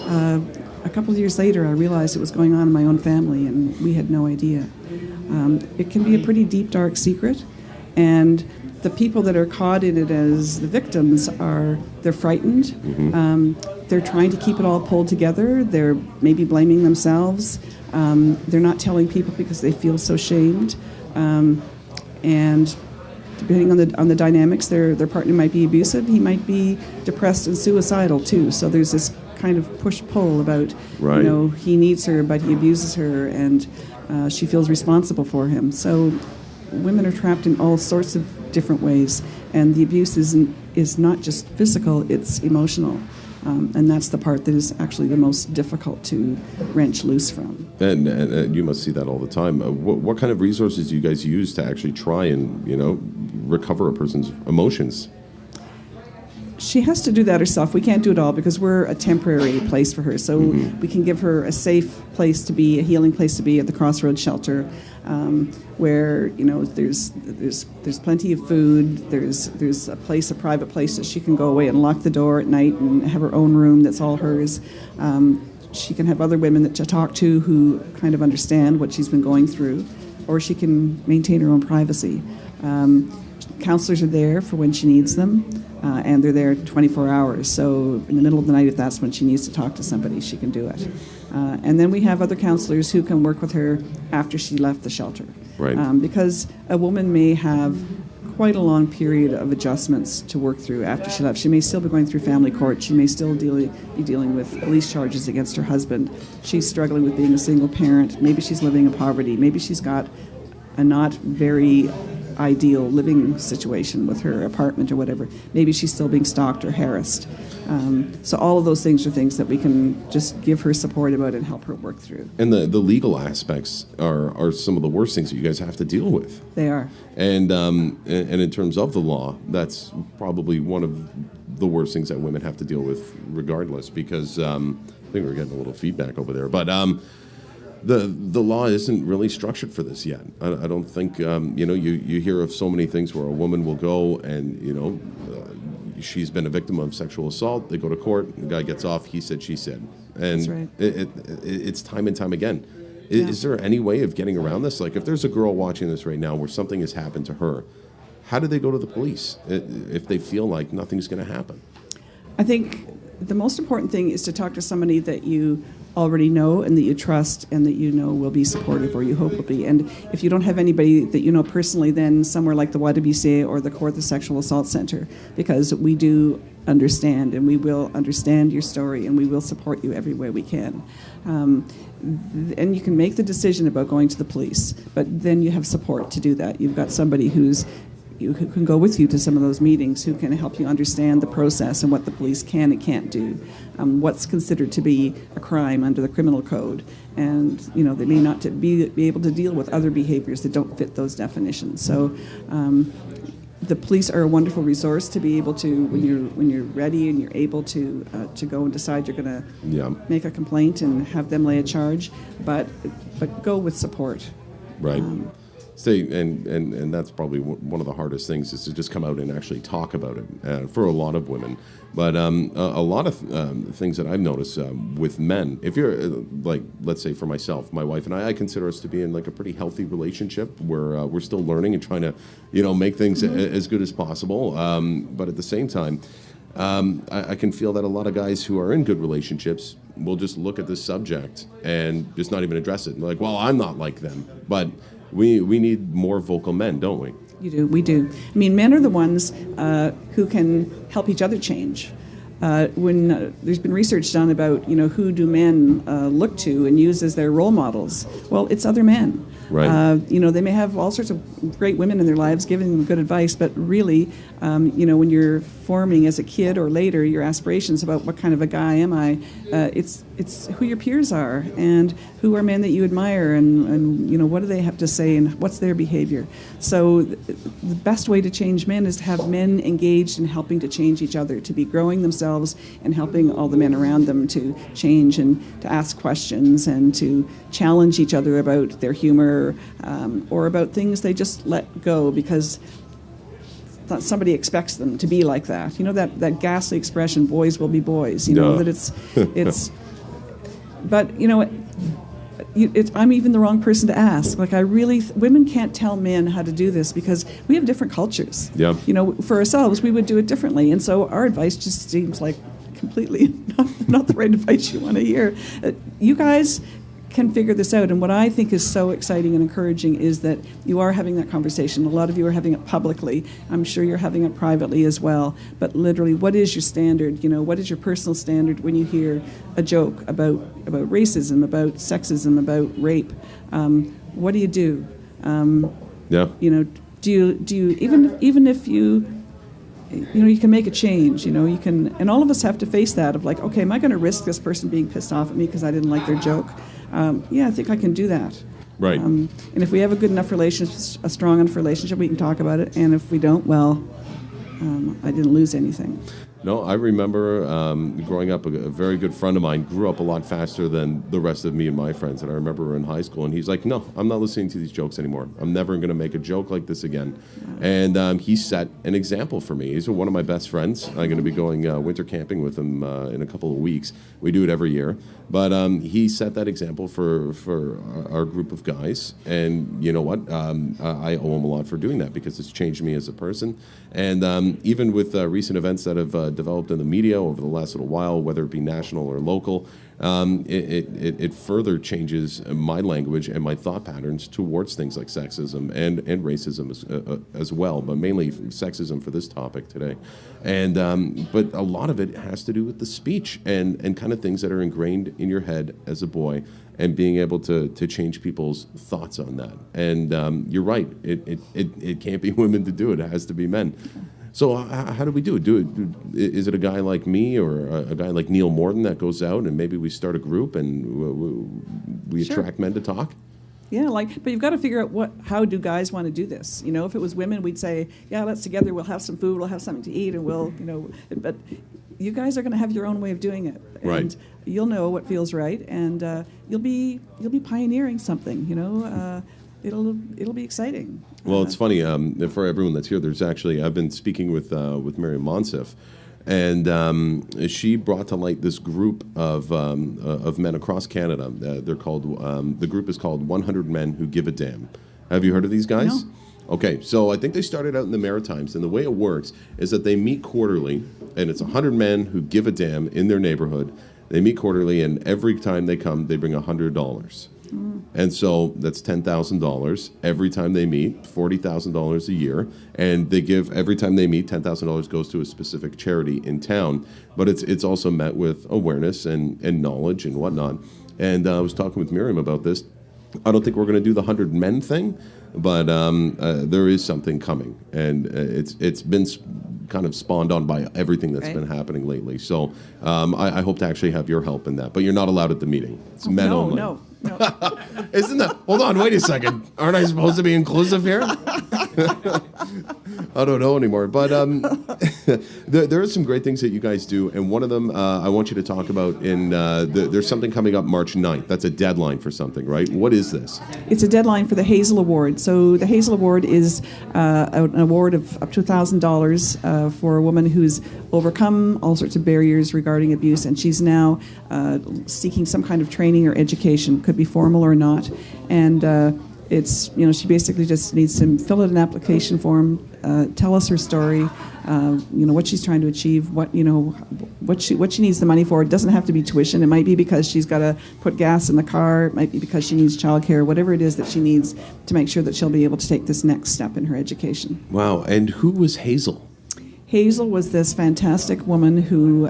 [SPEAKER 3] a couple of years later I realized it was going on in my own family and we had no idea. It can be a pretty deep, dark secret, and the people that are caught in it as the victims they're frightened. Mm-hmm. They're trying to keep it all pulled together. They're maybe blaming themselves. They're not telling people because they feel so shamed. And depending on the dynamics, their partner might be abusive. He might be depressed and suicidal too. So there's this kind of push-pull about,
[SPEAKER 1] right.
[SPEAKER 3] He needs her, but he abuses her, and she feels responsible for him. So women are trapped in all sorts of different ways, and the abuse is not just physical, it's emotional. And that's the part that is actually the most difficult to wrench loose from.
[SPEAKER 1] And you must see that all the time. What kind of resources do you guys use to actually try and, recover a person's emotions?
[SPEAKER 3] She has to do that herself. We can't do it all because we're a temporary place for her. So we can give her a safe place to be, a healing place to be at the Crossroads Shelter, where there's plenty of food. There's a private place that she can go away and lock the door at night and have her own room that's all hers. She can have other women to talk to who kind of understand what she's been going through, or she can maintain her own privacy. Counselors are there for when she needs them. And they're there 24 hours. So in the middle of the night, if that's when she needs to talk to somebody, she can do it. And then we have other counselors who can work with her after she left the shelter.
[SPEAKER 1] Right.
[SPEAKER 3] Because a woman may have quite a long period of adjustments to work through after she left. She may still be going through family court. She may still be dealing with police charges against her husband. She's struggling with being a single parent. Maybe she's living in poverty. Maybe she's got a not very ideal living situation with her apartment or whatever. Maybe she's still being stalked or harassed. So all of those things are things that we can just give her support about and help her work through.
[SPEAKER 1] And the legal aspects are some of the worst things that you guys have to deal with.
[SPEAKER 3] They are.
[SPEAKER 1] And in terms of the law, that's probably one of the worst things that women have to deal with regardless, because I think we're getting a little feedback over there. But the law isn't really structured for this yet. I don't think, you hear of so many things where a woman will go and, she's been a victim of sexual assault. They go to court, the guy gets off, he said, she said. And
[SPEAKER 3] that's right.
[SPEAKER 1] It's time and time again.
[SPEAKER 3] Yeah.
[SPEAKER 1] Is there any way of getting around this? Like, if there's a girl watching this right now where something has happened to her, how do they go to the police if they feel like nothing's going to happen?
[SPEAKER 3] I think the most important thing is to talk to somebody that you already know and that you trust and that you know will be supportive, or you hope will be. And if you don't have anybody that you know personally, then somewhere like the YWCA or the Kawartha Sexual Assault Center, because we do understand, and we will understand your story, and we will support you every way we can. And you can make the decision about going to the police, but then you have support to do that. You've got somebody who's who can go with you to some of those meetings, who can help you understand the process and what the police can and can't do, what's considered to be a crime under the criminal code, and they may not be able to deal with other behaviors that don't fit those definitions. So the police are a wonderful resource to be able to, when you're ready and you're able to go and decide you're going to make a complaint and have them lay a charge, but go with support.
[SPEAKER 1] Right. And that's probably one of the hardest things, is to just come out and actually talk about it for a lot of women. But a lot of things that I've noticed with men, if you're like, let's say for myself, my wife and I consider us to be in like a pretty healthy relationship where we're still learning and trying to, make things as good as possible. But at the same time, I can feel that a lot of guys who are in good relationships will just look at this subject and just not even address it. Like, well, I'm not like them. But we need more vocal men, don't we?
[SPEAKER 3] You do. We do. I mean, men are the ones who can help each other change. When there's been research done about, who do men look to and use as their role models? Well, it's other men.
[SPEAKER 1] Right.
[SPEAKER 3] They may have all sorts of great women in their lives giving them good advice, but really, when you're forming as a kid or later your aspirations about what kind of a guy am I, it's who your peers are and who are men that you admire and what do they have to say and what's their behavior. So the best way to change men is to have men engaged in helping to change each other, to be growing themselves and helping all the men around them to change and to ask questions and to challenge each other about their humor or about things they just let go because somebody expects them to be like that. That ghastly expression, boys will be boys, that it's but I'm even the wrong person to ask. Like, women can't tell men how to do this because we have different cultures.
[SPEAKER 1] Yeah.
[SPEAKER 3] For ourselves, we would do it differently. And so our advice just seems like completely not the right advice you want to hear. You guys can figure this out. And what I think is so exciting and encouraging is that you are having that conversation. A lot of you are having it publicly. I'm sure you're having it privately as well. But literally, what is your standard? What is your personal standard when you hear a joke about racism, about sexism, about rape? What do you do? Do you even if you can make a change, you can, and all of us have to face that of like, okay, am I going to risk this person being pissed off at me because I didn't like their joke? I think I can do that.
[SPEAKER 1] Right.
[SPEAKER 3] And if we have a good enough relationship, a strong enough relationship, we can talk about it. And if we don't, well, I didn't lose anything.
[SPEAKER 1] No, I remember growing up, a very good friend of mine grew up a lot faster than the rest of me and my friends. And I remember we were in high school, and he's like, no, I'm not listening to these jokes anymore. I'm never going to make a joke like this again. And he set an example for me. He's one of my best friends. I'm going to be going winter camping with him in a couple of weeks. We do it every year. But he set that example for our group of guys. And you know what? I owe him a lot for doing that because it's changed me as a person. And even with recent events that have developed in the media over the last little while, whether it be national or local, it further changes my language and my thought patterns towards things like sexism and racism as well, but mainly sexism for this topic today. And but a lot of it has to do with the speech and kind of things that are ingrained in your head as a boy, and being able to change people's thoughts on that. And you're right, it can't be women to do it. It has to be men. So how do we do it? Is it a guy like me or a guy like Neil Morton that goes out and maybe we start a group and we attract men to talk?
[SPEAKER 3] Yeah, but you've got to figure out how do guys want to do this? If it was women, we'd say, yeah, let's together, we'll have some food, we'll have something to eat, and we'll, but you guys are going to have your own way of doing it. And
[SPEAKER 1] right.
[SPEAKER 3] You'll know what feels right, and you'll be pioneering something, It'll be exciting.
[SPEAKER 1] Well, it's funny for everyone that's here. There's actually I've been speaking with Miriam Monsef, and she brought to light this group of men across Canada. They're called the group is called 100 Men Who Give a Damn. Have you heard of these guys?
[SPEAKER 3] No.
[SPEAKER 1] Okay, so I think they started out in the Maritimes, and the way it works is that they meet quarterly, and it's 100 men who give a damn in their neighborhood. They meet quarterly, and every time they come, they bring $100. And so that's $10,000 every time they meet, $40,000 a year, and they give every time they meet, $10,000 goes to a specific charity in town. But it's also met with awareness and knowledge and whatnot. And I was talking with Miriam about this. I don't think we're going to do the 100 men thing, but there is something coming, and it's been kind of spawned on by everything that's been happening lately. So I hope to actually have your help in that. But you're not allowed at the meeting. It's men only. No. Isn't that? Hold on, wait a second. Aren't I supposed to be inclusive here? I don't know anymore. But there are some great things that you guys do, and one of them I want you to talk about. There's something coming up March 9th. That's a deadline for something, right? What is this?
[SPEAKER 3] It's a deadline for the Hazel Award. So the Hazel Award is an award of up to $1,000 for a woman who's overcome all sorts of barriers regarding abuse, and she's now seeking some kind of training or education. Could be formal or not, and it's she basically just needs to fill out an application form, tell us her story, what she's trying to achieve, what she needs the money for. It doesn't have to be tuition. It might be because she's got to put gas in the car. It might be because she needs childcare. Whatever it is that she needs to make sure that she'll be able to take this next step in her education.
[SPEAKER 1] Wow! And who was Hazel?
[SPEAKER 3] Hazel was this fantastic woman who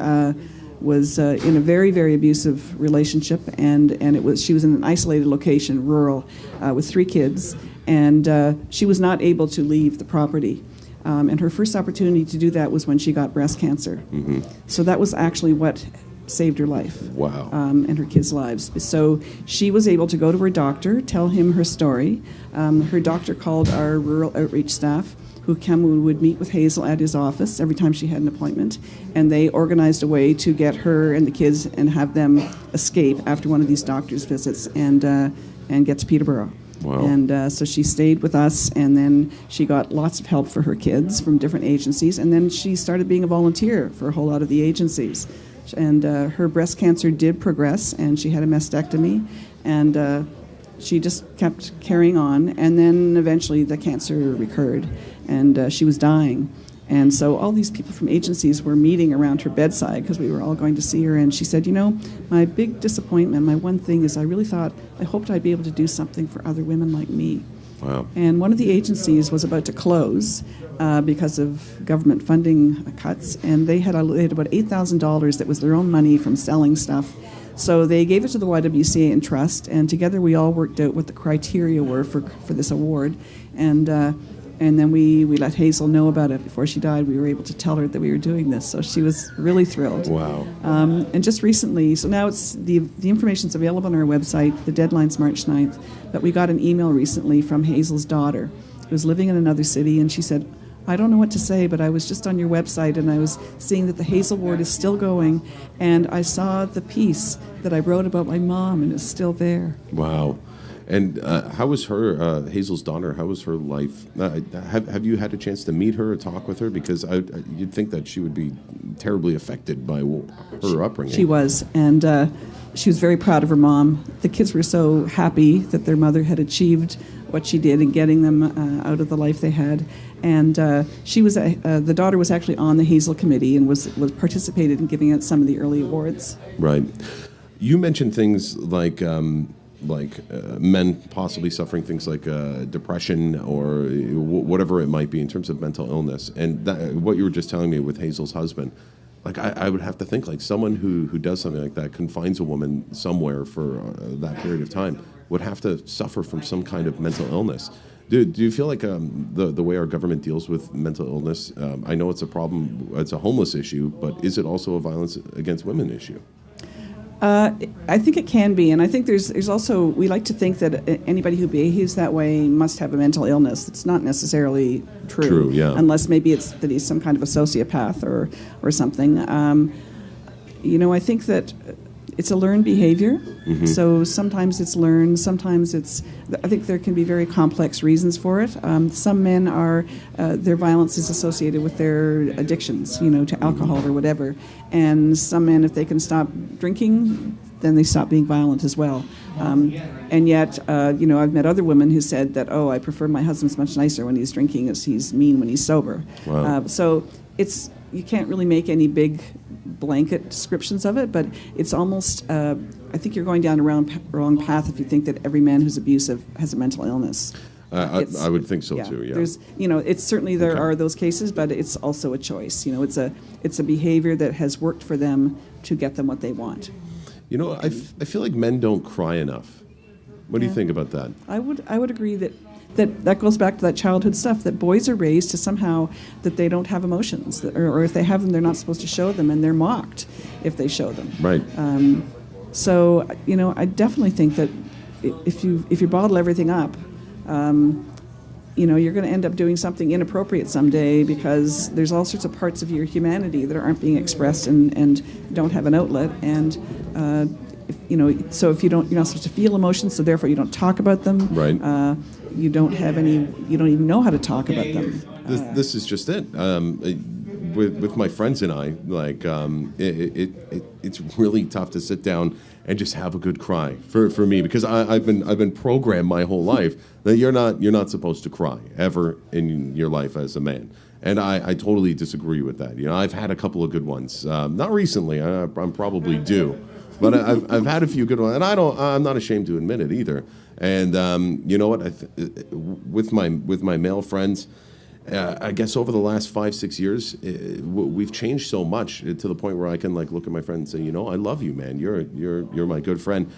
[SPEAKER 3] was in a very, very abusive relationship, and she was in an isolated location, rural, with 3 kids, and she was not able to leave the property. And her first opportunity to do that was when she got breast cancer. Mm-hmm. So that was actually what saved her life.
[SPEAKER 1] Wow.
[SPEAKER 3] And her kids' lives. So she was able to go to her doctor, tell him her story. Her doctor called our rural outreach staff, who would meet with Hazel at his office every time she had an appointment, and they organized a way to get her and the kids and have them escape after one of these doctor's visits and get to Peterborough.
[SPEAKER 1] Wow.
[SPEAKER 3] And so she stayed with us, and then she got lots of help for her kids from different agencies, and then she started being a volunteer for a whole lot of the agencies. And her breast cancer did progress, and she had a mastectomy, and she just kept carrying on, and then eventually the cancer recurred, and she was dying. And so all these people from agencies were meeting around her bedside because we were all going to see her, and she said, my big disappointment, my one thing is I hoped I'd be able to do something for other women like me.
[SPEAKER 1] Wow.
[SPEAKER 3] And one of the agencies was about to close because of government funding cuts, and they had about $8,000 that was their own money from selling stuff. So they gave it to the YWCA in trust, and together we all worked out what the criteria were for this award. And then we let Hazel know about it before she died. We were able to tell her that we were doing this, so she was really thrilled.
[SPEAKER 1] Wow.
[SPEAKER 3] And just recently, so now it's the information's available on our website. The deadline's March 9th, but we got an email recently from Hazel's daughter, who was living in another city, and she said, I don't know what to say, but I was just on your website and I was seeing that the Hazel Award is still going, and I saw the piece that I wrote about my mom, and it's still there.
[SPEAKER 1] Wow. And how was her, Hazel's daughter, how was her life? Have you had a chance to meet her or talk with her? Because you'd think that she would be terribly affected by her upbringing.
[SPEAKER 3] She was, and she was very proud of her mom. The kids were so happy that their mother had achieved what she did in getting them out of the life they had. And she was the daughter was actually on the Hazel committee and was participated in giving out some of the early awards.
[SPEAKER 1] Right. You mentioned things like men possibly suffering things like depression or whatever it might be in terms of mental illness. And what you were just telling me with Hazel's husband, like I would have to think like someone who does something like that, confines a woman somewhere for that period of time, would have to suffer from some kind of mental illness. Do you feel like the way our government deals with mental illness, I know it's a problem, it's a homeless issue, but is it also a violence against women issue?
[SPEAKER 3] I think it can be, and I think there's also, we like to think that anybody who behaves that way must have a mental illness. It's not necessarily true.
[SPEAKER 1] True, yeah.
[SPEAKER 3] Unless maybe it's that he's some kind of a sociopath or something. I think that it's a learned behavior. Mm-hmm. So sometimes it's learned, sometimes I think there can be very complex reasons for it. Some men their violence is associated with their addictions, to alcohol or whatever. And some men, if they can stop drinking, then they stop being violent as well. And yet, I've met other women who said that, I prefer my husband's much nicer when he's drinking as he's mean when he's sober.
[SPEAKER 1] Wow.
[SPEAKER 3] So you can't really make any big blanket descriptions of it, but it's almost, I think you're going down a wrong path if you think that every man who's abusive has a mental illness.
[SPEAKER 1] I would think so too, yeah.
[SPEAKER 3] There's, it's certainly there are those cases, but it's also a choice. It's a behavior that has worked for them to get them what they want.
[SPEAKER 1] I feel like men don't cry enough. What do you think about that?
[SPEAKER 3] I would agree that that goes back to that childhood stuff, that boys are raised to somehow that they don't have emotions, or if they have them, they're not supposed to show them, and they're mocked if they show them.
[SPEAKER 1] Right.
[SPEAKER 3] So, I definitely think that if you bottle everything up, you're going to end up doing something inappropriate someday, because there's all sorts of parts of your humanity that aren't being expressed and don't have an outlet. And so if you're not supposed to feel emotions, so therefore you don't talk about them.
[SPEAKER 1] Right.
[SPEAKER 3] You don't even know how to talk about them.
[SPEAKER 1] This is just it. With my friends and I, like, it's really tough to sit down and just have a good cry for me, because I've been programmed my whole life that you're not supposed to cry ever in your life as a man, and I totally disagree with that. I've had a couple of good ones, not recently. I'm probably due, but I've had a few good ones, and I'm not ashamed to admit it either. And you know what? With my male friends. I guess over the last 5-6 years, we've changed so much to the point where I can look at my friend and say, I love you, man. You're my good friend.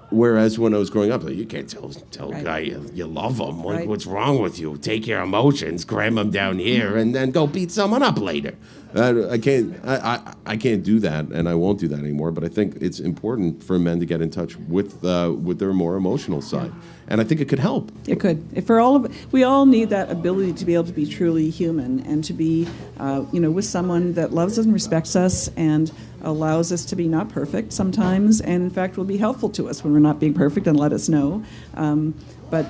[SPEAKER 1] Whereas when I was growing up, you can't tell a guy you love him.
[SPEAKER 3] Right.
[SPEAKER 1] What's wrong with you? Take your emotions, cram them down here, and then go beat someone up later. I can't do that, and I won't do that anymore. But I think it's important for men to get in touch with their more emotional side, and I think it could help.
[SPEAKER 3] It could. We all need that ability to be able to be truly human, and to be, with someone that loves us and respects us and allows us to be not perfect sometimes, and in fact will be helpful to us when we're not being perfect and let us know. But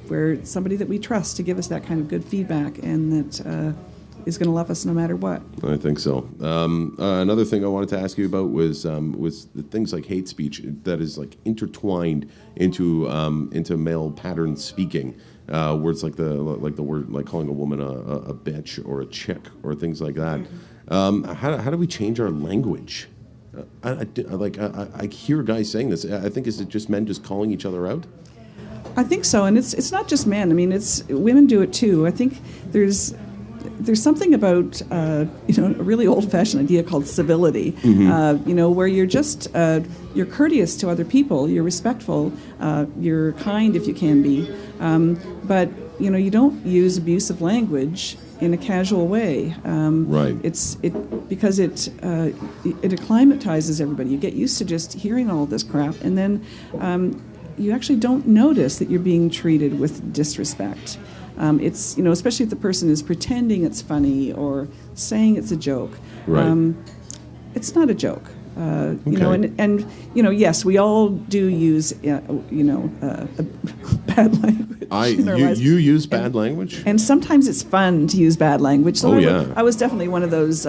[SPEAKER 3] we're somebody that we trust to give us that kind of good feedback, and that is going to love us no matter what.
[SPEAKER 1] I think so. Another thing I wanted to ask you about was the things like hate speech that is intertwined into male pattern speaking, words like the word calling a woman a bitch or a chick or things like that. How do we change our language? I hear guys saying this. I think, is it just men just calling each other out?
[SPEAKER 3] I think so, and it's not just men. I mean, it's women do it too. I think there's something about a really old-fashioned idea called civility.
[SPEAKER 1] Mm-hmm.
[SPEAKER 3] Where you're just you're courteous to other people, you're respectful, you're kind if you can be, but you don't use abusive language in a casual way.
[SPEAKER 1] Right.
[SPEAKER 3] Because it acclimatizes everybody. You get used to just hearing all this crap, and then you actually don't notice that you're being treated with disrespect. It's especially if the person is pretending it's funny or saying it's a joke.
[SPEAKER 1] Right.
[SPEAKER 3] It's not a joke.
[SPEAKER 1] Okay.
[SPEAKER 3] And yes, we all do use bad language.
[SPEAKER 1] You use bad language,
[SPEAKER 3] and sometimes it's fun to use bad language. So I was definitely one of those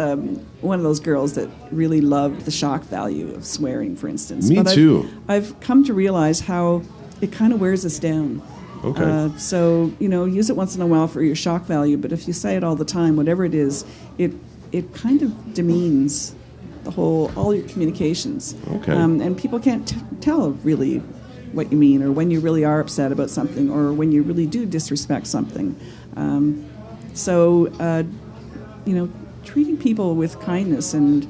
[SPEAKER 3] girls that really loved the shock value of swearing, for instance.
[SPEAKER 1] Me too.
[SPEAKER 3] I've come to realize how it kind of wears us down.
[SPEAKER 1] Okay.
[SPEAKER 3] So use it once in a while for your shock value, but if you say it all the time, whatever it is, it kind of demeans all your communications.
[SPEAKER 1] Okay.
[SPEAKER 3] And people can't tell really what you mean, or when you really are upset about something, or when you really do disrespect something. Treating people with kindness and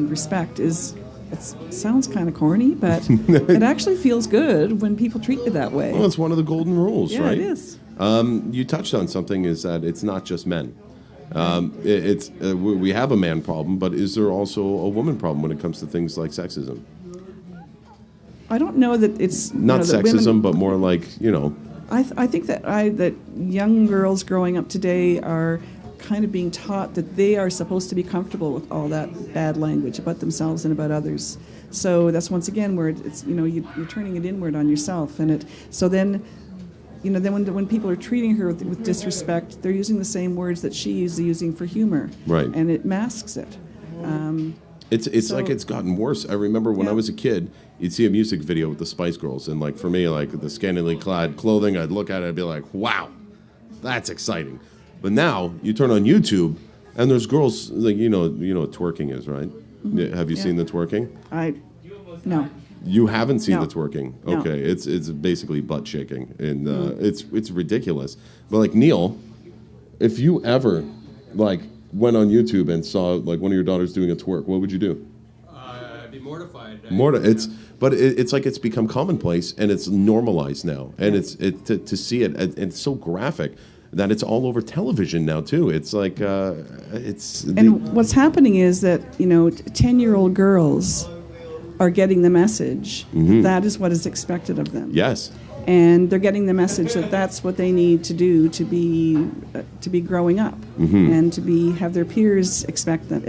[SPEAKER 3] respect it sounds kind of corny, but it actually feels good when people treat you that way.
[SPEAKER 1] Well, it's one of the golden rules, right?
[SPEAKER 3] Yeah, it is.
[SPEAKER 1] You touched on something, is that it's not just men. We have a man problem, but is there also a woman problem when it comes to things like sexism?
[SPEAKER 3] I don't know that it's...
[SPEAKER 1] Not sexism, women, but more like,
[SPEAKER 3] I think that young girls growing up today are kind of being taught that they are supposed to be comfortable with all that bad language about themselves and about others. So that's once again where it's you're turning it inward on yourself, and then when people are treating her with disrespect, they're using the same words that she's using for humor,
[SPEAKER 1] right?
[SPEAKER 3] And it masks it.
[SPEAKER 1] It's gotten worse. I remember when I was a kid, you'd see a music video with the Spice Girls, and for me, the scantily clad clothing, I'd look at it and be like, wow, that's exciting. But now you turn on YouTube, and there's girls what twerking is, right? Mm-hmm. Have you seen the twerking?
[SPEAKER 3] No.
[SPEAKER 1] You haven't seen
[SPEAKER 3] No.
[SPEAKER 1] the twerking?
[SPEAKER 3] No.
[SPEAKER 1] Okay, it's basically butt shaking, and it's ridiculous. But Neil, if you ever went on YouTube and saw one of your daughters doing a twerk, what would you do?
[SPEAKER 2] I'd be mortified.
[SPEAKER 1] It's like it's become commonplace and it's normalized now, and to see it, and it's so graphic that it's all over television now too. It's like
[SPEAKER 3] what's happening is that 10-year-old girls are getting the message that is what is expected of them.
[SPEAKER 1] Yes.
[SPEAKER 3] And they're getting the message that that's what they need to do to be growing up and to have their peers accept them,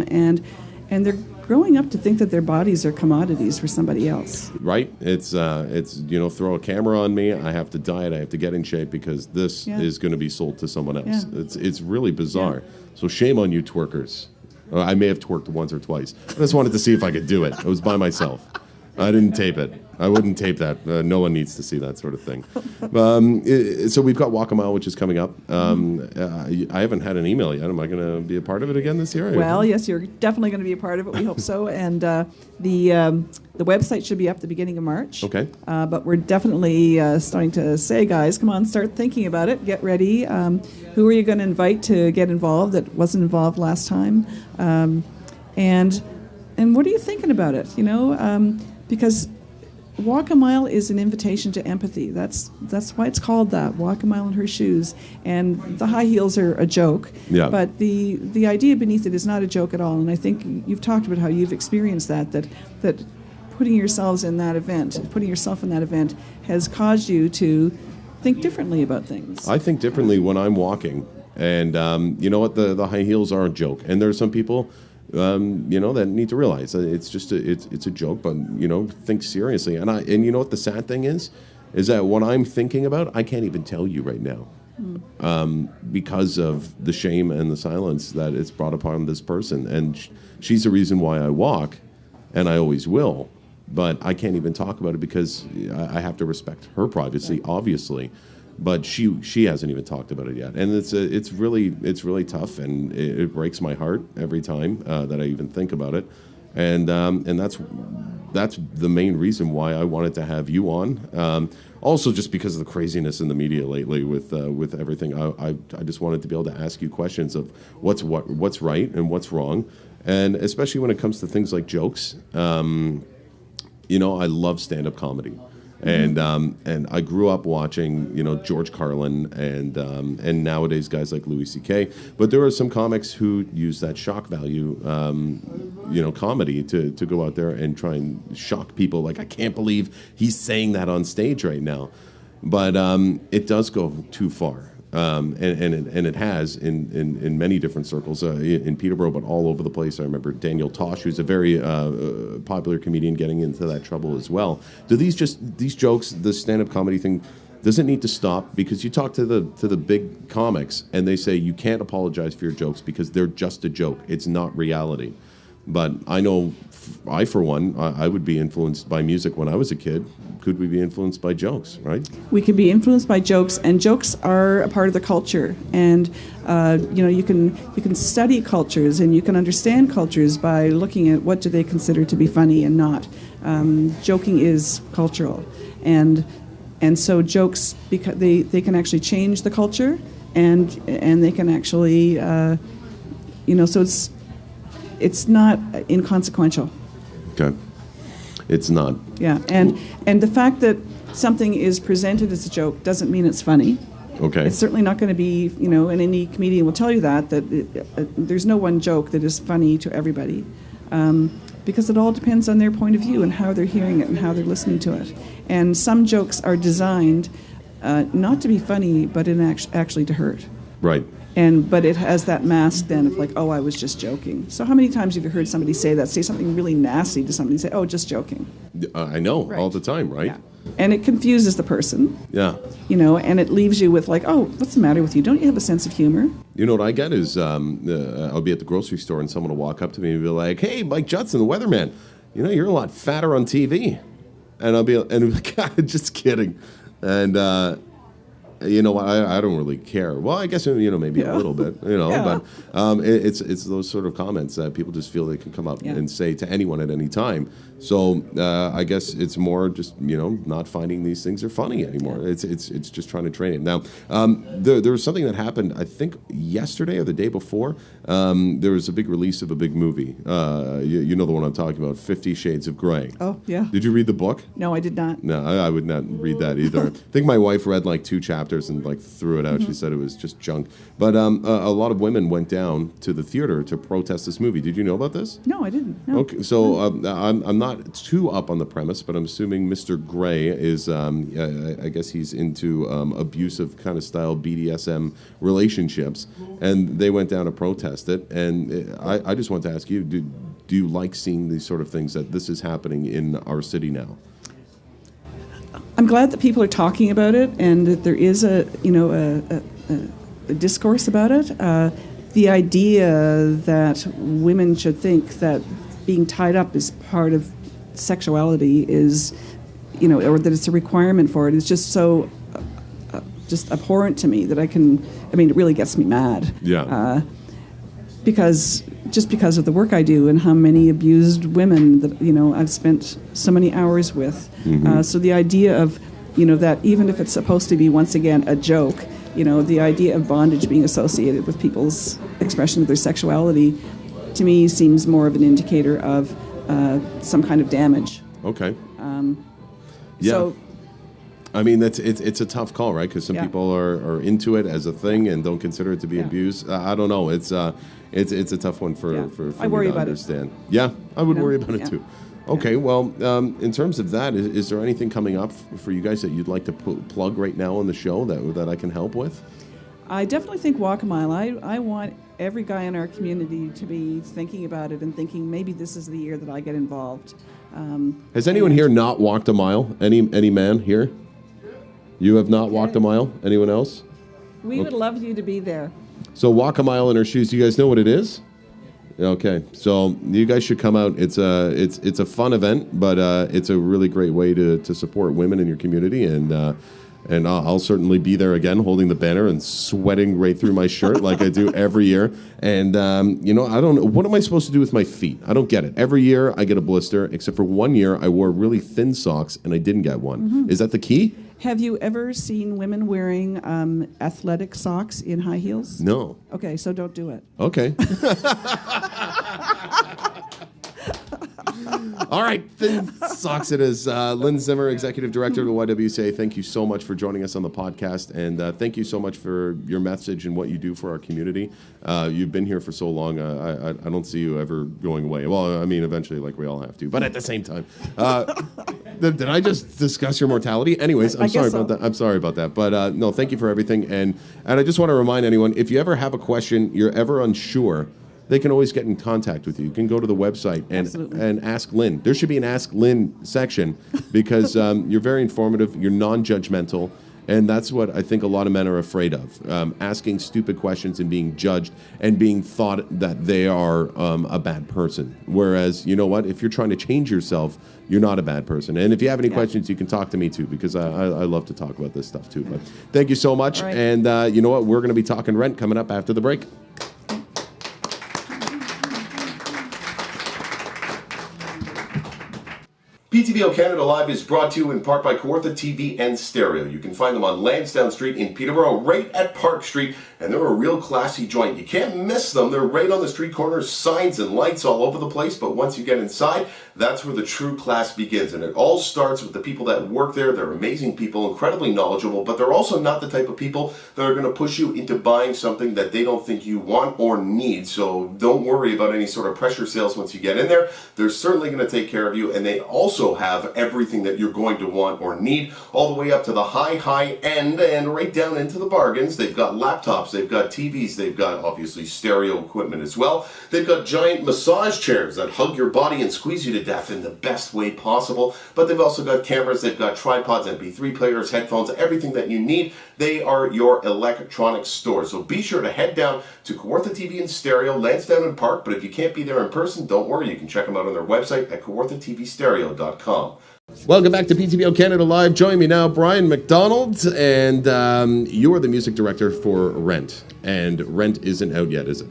[SPEAKER 3] and they're growing up to think that their bodies are commodities for somebody else.
[SPEAKER 1] Right. It's throw a camera on me, I have to diet, I have to get in shape because this is going to be sold to someone else. Yeah. It's really bizarre. Yeah. So shame on you twerkers. I may have twerked once or twice. I just wanted to see if I could do it. I was by myself. I didn't tape it. I wouldn't tape that. No one needs to see that sort of thing. So we've got Walk a Mile, which is coming up. I haven't had an email yet. Am I going to be a part of it again this year?
[SPEAKER 3] Well, yes, you're definitely going to be a part of it. We hope so. And the website should be up the beginning of March.
[SPEAKER 1] Okay.
[SPEAKER 3] But we're definitely starting to say, guys, come on, start thinking about it. Get ready. Who are you going to invite to get involved that wasn't involved last time? And what are you thinking about it? Because Walk a Mile is an invitation to empathy. That's why it's called that. Walk a mile in her shoes. And the high heels are a joke.
[SPEAKER 1] Yeah.
[SPEAKER 3] But the idea beneath it is not a joke at all. And I think you've talked about how you've experienced that putting yourself in that event has caused you to think differently about things.
[SPEAKER 1] I think differently when I'm walking. And you know what? The high heels are a joke. And there are some people that need to realize it's just it's a joke, but think seriously. And you know what the sad thing is that what I'm thinking about, I can't even tell you right now, because of the shame and the silence that it's brought upon this person. And she's the reason why I walk, and I always will. But I can't even talk about it because I have to respect her privacy, obviously. But she hasn't even talked about it yet, and it's really tough, and it breaks my heart every time that I even think about it, and that's the main reason why I wanted to have you on. Also, just because of the craziness in the media lately with everything, I just wanted to be able to ask you questions of what's right and what's wrong, and especially when it comes to things like jokes. I love stand-up comedy. And I grew up watching, George Carlin and nowadays guys like Louis C.K. But there are some comics who use that shock value, comedy to go out there and try and shock people. Like, I can't believe he's saying that on stage right now. But it does go too far. And it has in many different circles in Peterborough, but all over the place. I remember Daniel Tosh, who's a very popular comedian, getting into that trouble as well. Do these jokes, the stand-up comedy thing, does it need to stop? Because you talk to the big comics, and they say you can't apologize for your jokes because they're just a joke. It's not reality. But I know, I for one, I would be influenced by music when I was a kid. Could we be influenced by jokes, right?
[SPEAKER 3] We could be influenced by jokes, and jokes are a part of the culture. And you can study cultures, and you can understand cultures by looking at what do they consider to be funny and not. Joking is cultural, and so jokes, because they can actually change the culture, and they can actually so it's not inconsequential.
[SPEAKER 1] Okay. It's not.
[SPEAKER 3] Yeah, and the fact that something is presented as a joke doesn't mean it's funny.
[SPEAKER 1] Okay.
[SPEAKER 3] It's certainly not going to be, and any comedian will tell you that there's no one joke that is funny to everybody, because it all depends on their point of view and how they're hearing it and how they're listening to it. And some jokes are designed not to be funny, but actually to hurt.
[SPEAKER 1] Right.
[SPEAKER 3] But it has that mask then of like, oh, I was just joking. So how many times have you heard somebody say something really nasty to somebody, say, oh, just joking?
[SPEAKER 1] I know, right. All the time, right?
[SPEAKER 3] Yeah. And it confuses the person.
[SPEAKER 1] Yeah.
[SPEAKER 3] And it leaves you with like, oh, what's the matter with you? Don't you have a sense of humor?
[SPEAKER 1] You know what I get is I'll be at the grocery store and someone will walk up to me and be like, hey, Mike Judson, the weatherman, you're a lot fatter on TV. And I'll be like, God, just kidding. And you know, I don't really care. Well, I guess, you know, maybe a little bit, you know, but it's those sort of comments that people just feel they can come up and say to anyone at any time. So I guess it's more just, you know, not finding these things are funny anymore. Yeah. It's just trying to train it. Now, there was something that happened, I think, yesterday or the day before. There was a big release of a big movie. You know the one I'm talking about, 50 Shades of Grey.
[SPEAKER 3] Oh, yeah.
[SPEAKER 1] Did you read the book?
[SPEAKER 3] No, I did not.
[SPEAKER 1] No, I would not read that either. I think my wife read like 2 chapters and like threw it out. She said it was just junk. But a lot of women went down to the theater to protest this movie. Did you know about this?
[SPEAKER 3] No, I didn't. No.
[SPEAKER 1] Okay, so I'm not too up on the premise, but I'm assuming Mr. Grey is, I guess he's into abusive kind of style BDSM relationships, and they went down to protest it. And I just want to ask you, do you like seeing these sort of things that this is happening in our city now?
[SPEAKER 3] I'm glad that people are talking about it and that there is a discourse about it. The idea that women should think that being tied up is part of sexuality is, you know, or that it's a requirement for it is just so just abhorrent to me that it really gets me mad.
[SPEAKER 1] Yeah.
[SPEAKER 3] Because of the work I do and how many abused women that, you know, I've spent so many hours with. So the idea of, you know, that even if it's supposed to be, once again, a joke, you know, the idea of bondage being associated with people's expression of their sexuality, to me, seems more of an indicator of some kind of damage.
[SPEAKER 1] Okay.
[SPEAKER 3] Yeah. So,
[SPEAKER 1] I mean, it's a tough call, right? Because some people are into it as a thing and don't consider it to be abuse. I don't know. It's a tough one for me to understand. Yeah, I would worry about it too. Okay, well, in terms of that, is there anything coming up for you guys that you'd like to plug right now on the show that I can help with?
[SPEAKER 3] I definitely think Walk a Mile. I want every guy in our community to be thinking about it and thinking maybe this is the year that I get involved.
[SPEAKER 1] Has anyone here not walked a mile? Any man here? You have not walked a mile? Anyone else?
[SPEAKER 3] We would love you to be there.
[SPEAKER 1] So Walk a Mile in Her Shoes. Do you guys know what it is? Okay, so you guys should come out. It's a fun event, but it's a really great way to support women in your community, and I'll certainly be there again, holding the banner and sweating right through my shirt like I do every year. And you know, I don't know, what am I supposed to do with my feet? I don't get it. Every year I get a blister, except for one year I wore really thin socks and I didn't get one. Is that the key?
[SPEAKER 3] Have you ever seen women wearing athletic socks in high heels?
[SPEAKER 1] No.
[SPEAKER 3] Okay, so don't do it.
[SPEAKER 1] Okay. All right, thin socks it is. Lynn Zimmer, Executive Director of the YWCA, thank you so much for joining us on the podcast, and thank you so much for your message and what you do for our community. You've been here for so long. I don't see you ever going away. Well, I mean, eventually, like we all have to, but at the same time. Did I just discuss your mortality? Anyways, I'm sorry about that. I'm sorry about that. But no, thank you for everything. And I just want to remind anyone, if you ever have a question, you're ever unsure, they can always get in contact with you. You can go to the website and ask Lynn. There should be an Ask Lynn section because you're very informative, you're non-judgmental, and that's what I think a lot of men are afraid of, asking stupid questions and being judged and being thought that they are a bad person. Whereas, you know what? If you're trying to change yourself, you're not a bad person. And if you have any questions, you can talk to me too, because I love to talk about this stuff too. But thank you so much. Right. And you know what? We're going to be talking rent coming up after the break. PTBOCanada Live is brought to you in part by Kawartha TV and Stereo. You can find them on Lansdowne Street in Peterborough, right at Park Street, and they're a real classy joint. You can't miss them. They're right on the street corners, signs and lights all over the place, but once you get inside, that's where the true class begins. And it all starts with the people that work there. They're amazing people, incredibly knowledgeable, but they're also not the type of people that are going to push you into buying something that they don't think you want or need. So don't worry about any sort of pressure sales once you get in there. They're certainly going to take care of you, and they also have everything that you're going to want or need, all the way up to the high end and right down into the bargains. They've got laptops, they've got TVs, they've got obviously stereo equipment as well. They've got giant massage chairs that hug your body and squeeze you to death in the best way possible. But they've also got cameras, they've got tripods, MP3 players, headphones, everything that you need. They are your electronics store. So be sure to head down to Kawartha TV and Stereo, Lansdowne and Park. But if you can't be there in person, don't worry. You can check them out on their website at kawarthatvstereo.com. Welcome back to PTBO Canada Live. Join me now, Brian MacDonald, and you are the music director for Rent. And Rent isn't out yet, is it?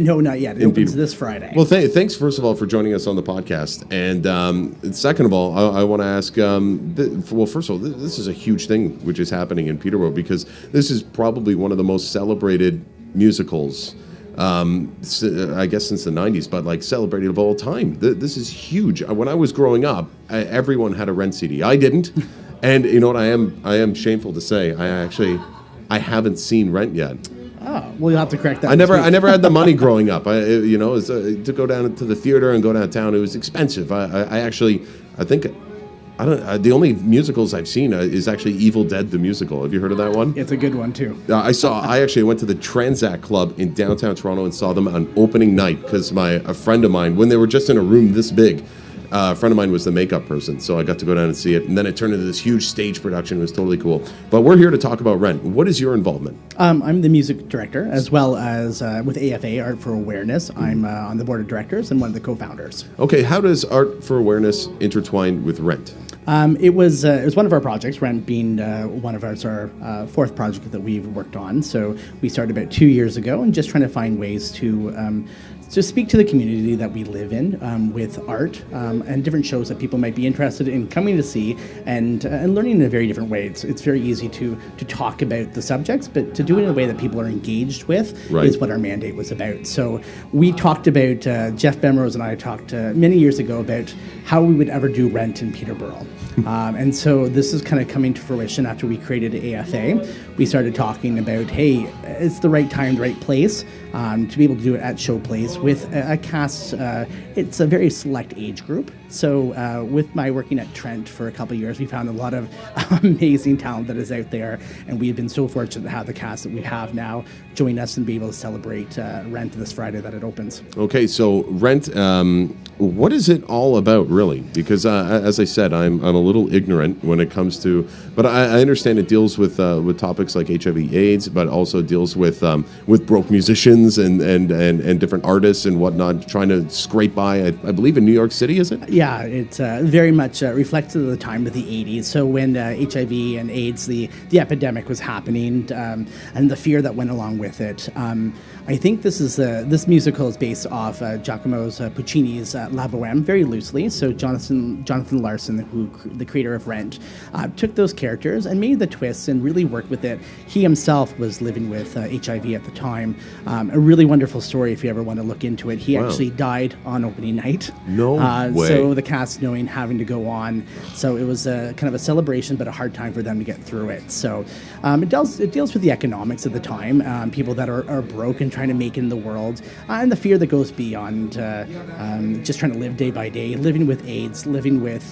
[SPEAKER 4] No, not yet. It opens this Friday.
[SPEAKER 1] Well, thanks, first of all, for joining us on the podcast. And second of all, I want to ask, first of all, this is a huge thing which is happening in Peterborough, because this is probably one of the most celebrated musicals, I guess since the 90s, but like celebrated of all time. This is huge. When I was growing up, everyone had a Rent CD. I didn't. And you know what, I am shameful to say, I haven't seen Rent yet.
[SPEAKER 4] Oh, well, you'll have to correct that.
[SPEAKER 1] I never had the money growing up. To go down to the theater and go downtown, it was expensive. The only musicals I've seen is actually Evil Dead the musical. Have you heard of that one?
[SPEAKER 4] It's a good one too.
[SPEAKER 1] I actually went to the Transact Club in downtown Toronto and saw them on opening night, because a friend of mine, when they were just in a room this big, a friend of mine was the makeup person, so I got to go down and see it, and then it turned into this huge stage production. It was totally cool. But we're here to talk about Rent. What is your involvement?
[SPEAKER 4] I'm the music director, as well as with AFA, Art for Awareness. I'm on the board of directors and one of the co-founders.
[SPEAKER 1] Okay, how does Art for Awareness intertwine with Rent?
[SPEAKER 4] It was one of our projects, Rent being one of our fourth project that we've worked on. So we started about 2 years ago, and just trying to find ways to speak to the community that we live in with art and different shows that people might be interested in coming to see and learning in a very different way. It's very easy to talk about the subjects, but to do it in a way that people are engaged with is what our mandate was about. So we talked about, Jeff Bemrose and I talked many years ago about how we would ever do Rent in Peterborough. And so this is kind of coming to fruition after we created AFA. We started talking about, hey, it's the right time, the right place to be able to do it at Show Place with a cast. It's a very select age group. So with my working at Trent for a couple of years, we found a lot of amazing talent that is out there. And we've been so fortunate to have the cast that we have now join us and be able to celebrate Rent this Friday that it opens. Okay, so Rent, what is it all about, really? Because as I said, I'm a little ignorant when it comes to, but I understand it deals with topics like HIV/AIDS, but also deals with broke musicians and different artists and whatnot, trying to scrape by. I believe in New York City, is it? Yeah, it's very much reflective of the time of the 80s. So when HIV and AIDS, the epidemic was happening, and the fear that went along with it. I think this musical is based off Giacomo Puccini's La Boheme, very loosely. So Jonathan Larson, the creator of Rent, took those characters and made the twists and really worked with it. He himself was living with HIV at the time. A really wonderful story if you ever want to look into it. He actually died on opening night. No way. So the cast having to go on. So it was kind of a celebration, but a hard time for them to get through it. So it deals with the economics of the time, people that are broke and trying to make it in the world, and the fear that goes beyond just trying to live day by day, living with AIDS, living with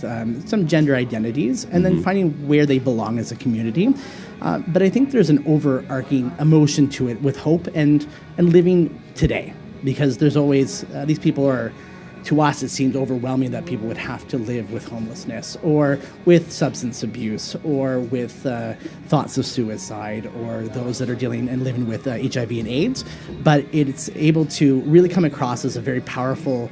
[SPEAKER 4] some gender identities, and then finding where they belong as a community. But I think there's an overarching emotion to it with hope and living today, because there's always these people are. To us, it seems overwhelming that people would have to live with homelessness or with substance abuse or with thoughts of suicide, or those that are dealing and living with HIV and AIDS. But it's able to really come across as a very powerful,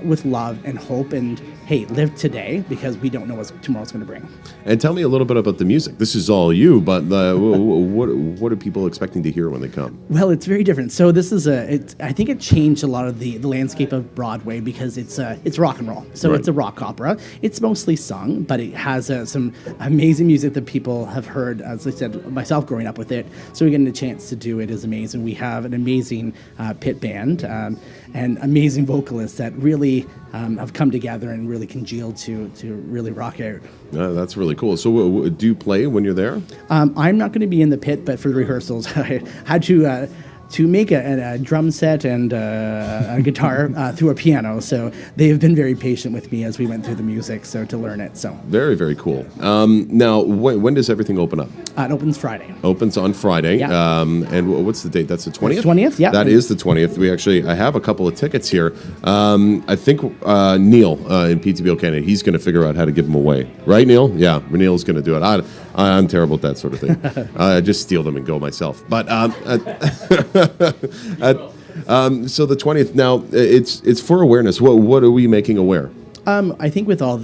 [SPEAKER 4] with love and hope and, hey, live today, because we don't know what tomorrow's going to bring. And tell me a little bit about the music. This is all you, but what are people expecting to hear when they come? Well, it's very different. So this is I think it changed a lot of the landscape of Broadway, because it's rock and roll. So It's a rock opera. It's mostly sung, but it has some amazing music that people have heard, as I said, myself growing up with it. So getting a chance to do it is amazing. We have an amazing pit band and amazing vocalists that really have come together and really congealed to really rock out. That's really cool. So do you play when you're there? I'm not going to be in the pit, but for the rehearsals, I had to make a drum set and a guitar through a piano. So they have been very patient with me as we went through the music, so to learn it. So very, very cool. Now, when does everything open up? It opens Friday. Opens on Friday. Yeah. And what's the date? That's the 20th? 20th, yeah. That is the 20th. I have a couple of tickets here. I think Neil in PTBOCanada, he's going to figure out how to give them away. Right, Neil? Yeah, Neil's going to do it. I'm terrible at that sort of thing. I just steal them and go myself. But so the 20th. Now it's for awareness. What are we making aware? I think with all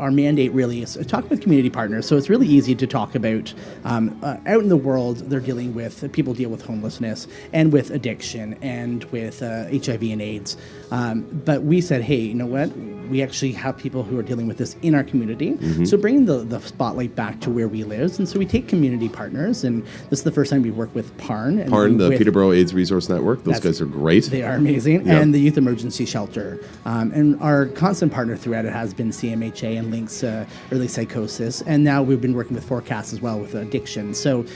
[SPEAKER 4] our mandate really is talk with community partners. So it's really easy to talk about out in the world. They're dealing with people deal with homelessness and with addiction and with HIV and AIDS. But we said, hey, you know what? We actually have people who are dealing with this in our community. So bringing the spotlight back to where we live. And so we take community partners, and this is the first time we work with PARN.
[SPEAKER 1] The Peterborough AIDS Resource Network. Those guys are great.
[SPEAKER 4] They are amazing. Yep. And the Youth Emergency Shelter. And our constant partner throughout it has been CMHA and Links Early Psychosis. And now we've been working with Forecast as well with addiction. So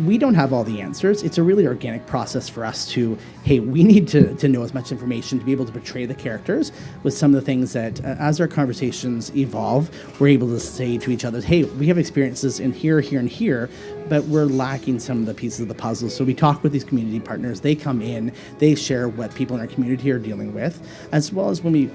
[SPEAKER 4] we don't have all the answers. It's a really organic process for us to, hey, we need to know as much information to be able to portray the characters with some of the things that as our conversations evolve, we're able to say to each other, hey, we have experiences in here, here, and here, but we're lacking some of the pieces of the puzzle. So we talk with these community partners. They come in, they share what people in our community are dealing with, as well as when we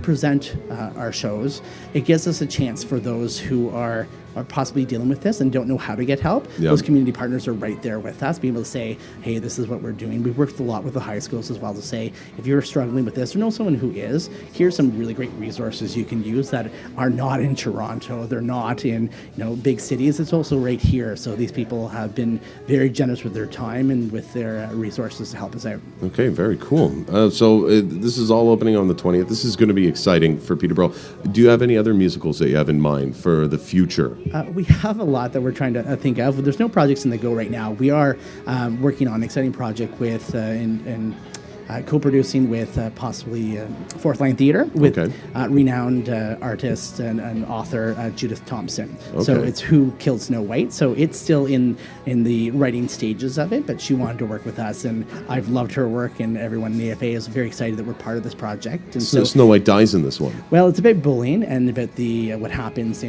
[SPEAKER 4] present our shows, it gives us a chance for those who are possibly dealing with this and don't know how to get help. Yep. Those community partners are right there with us, being able to say, hey, this is what we're doing. We've worked a lot with the high schools as well to say, if you're struggling with this or know someone who is, here's some really great resources you can use that are not in Toronto. They're not in big cities. It's also right here. So these people have been very generous with their time and with their resources to help us out.
[SPEAKER 1] Okay, very cool. So this is all opening on the 20th. This is going to be exciting for Peterborough. Do you have any other musicals that you have in mind for the future?
[SPEAKER 4] We have a lot that we're trying to think of. There's no projects in the go right now. We are working on an exciting project with co-producing with possibly Fourth Line Theatre with renowned artist and author Judith Thompson. Okay. So it's Who Killed Snow White. So it's still in the writing stages of it, but she wanted to work with us, and I've loved her work, and everyone in the AFA is very excited that we're part of this project. And
[SPEAKER 1] so Snow White dies in this one.
[SPEAKER 4] Well, it's about bullying and about the what happens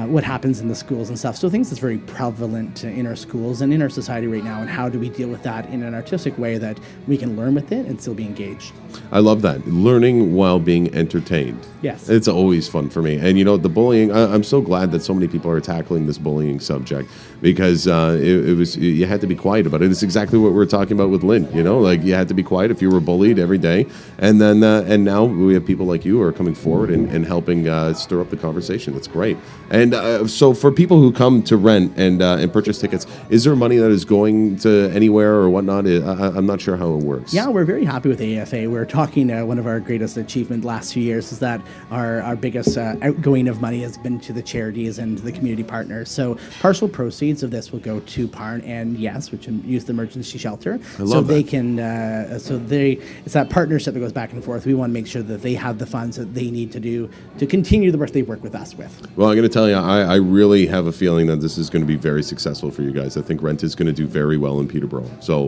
[SPEAKER 4] what happens in the schools and stuff. So things that's very prevalent in our schools and in our society right now, and how do we deal with that in an artistic way that we can learn with it and still be engaged.
[SPEAKER 1] I love that. Learning while being entertained.
[SPEAKER 4] Yes.
[SPEAKER 1] It's always fun for me. And the bullying, I'm so glad that so many people are tackling this bullying subject, because you had to be quiet about it. It's exactly what we were talking about with Lynn, you had to be quiet if you were bullied every day. And then and now we have people like you who are coming forward and helping stir up the conversation. That's great. And so for people who come to rent and purchase tickets, is there money that is going to anywhere or whatnot? I'm not sure how it works.
[SPEAKER 4] Yeah, we're very happy with AFA. We're talking, one of our greatest achievements last few years is that our biggest outgoing of money has been to the charities and the community partners. So partial proceeds of this will go to PARN and YES, which is Youth Emergency Shelter.
[SPEAKER 1] I love that.
[SPEAKER 4] They can, it's that partnership that goes back and forth. We want to make sure that they have the funds that they need to do to continue the work they work with us with.
[SPEAKER 1] Well, I'm going to tell you, I really have a feeling that this is going to be very successful for you guys. I think Rent is going to do very well in Peterborough. So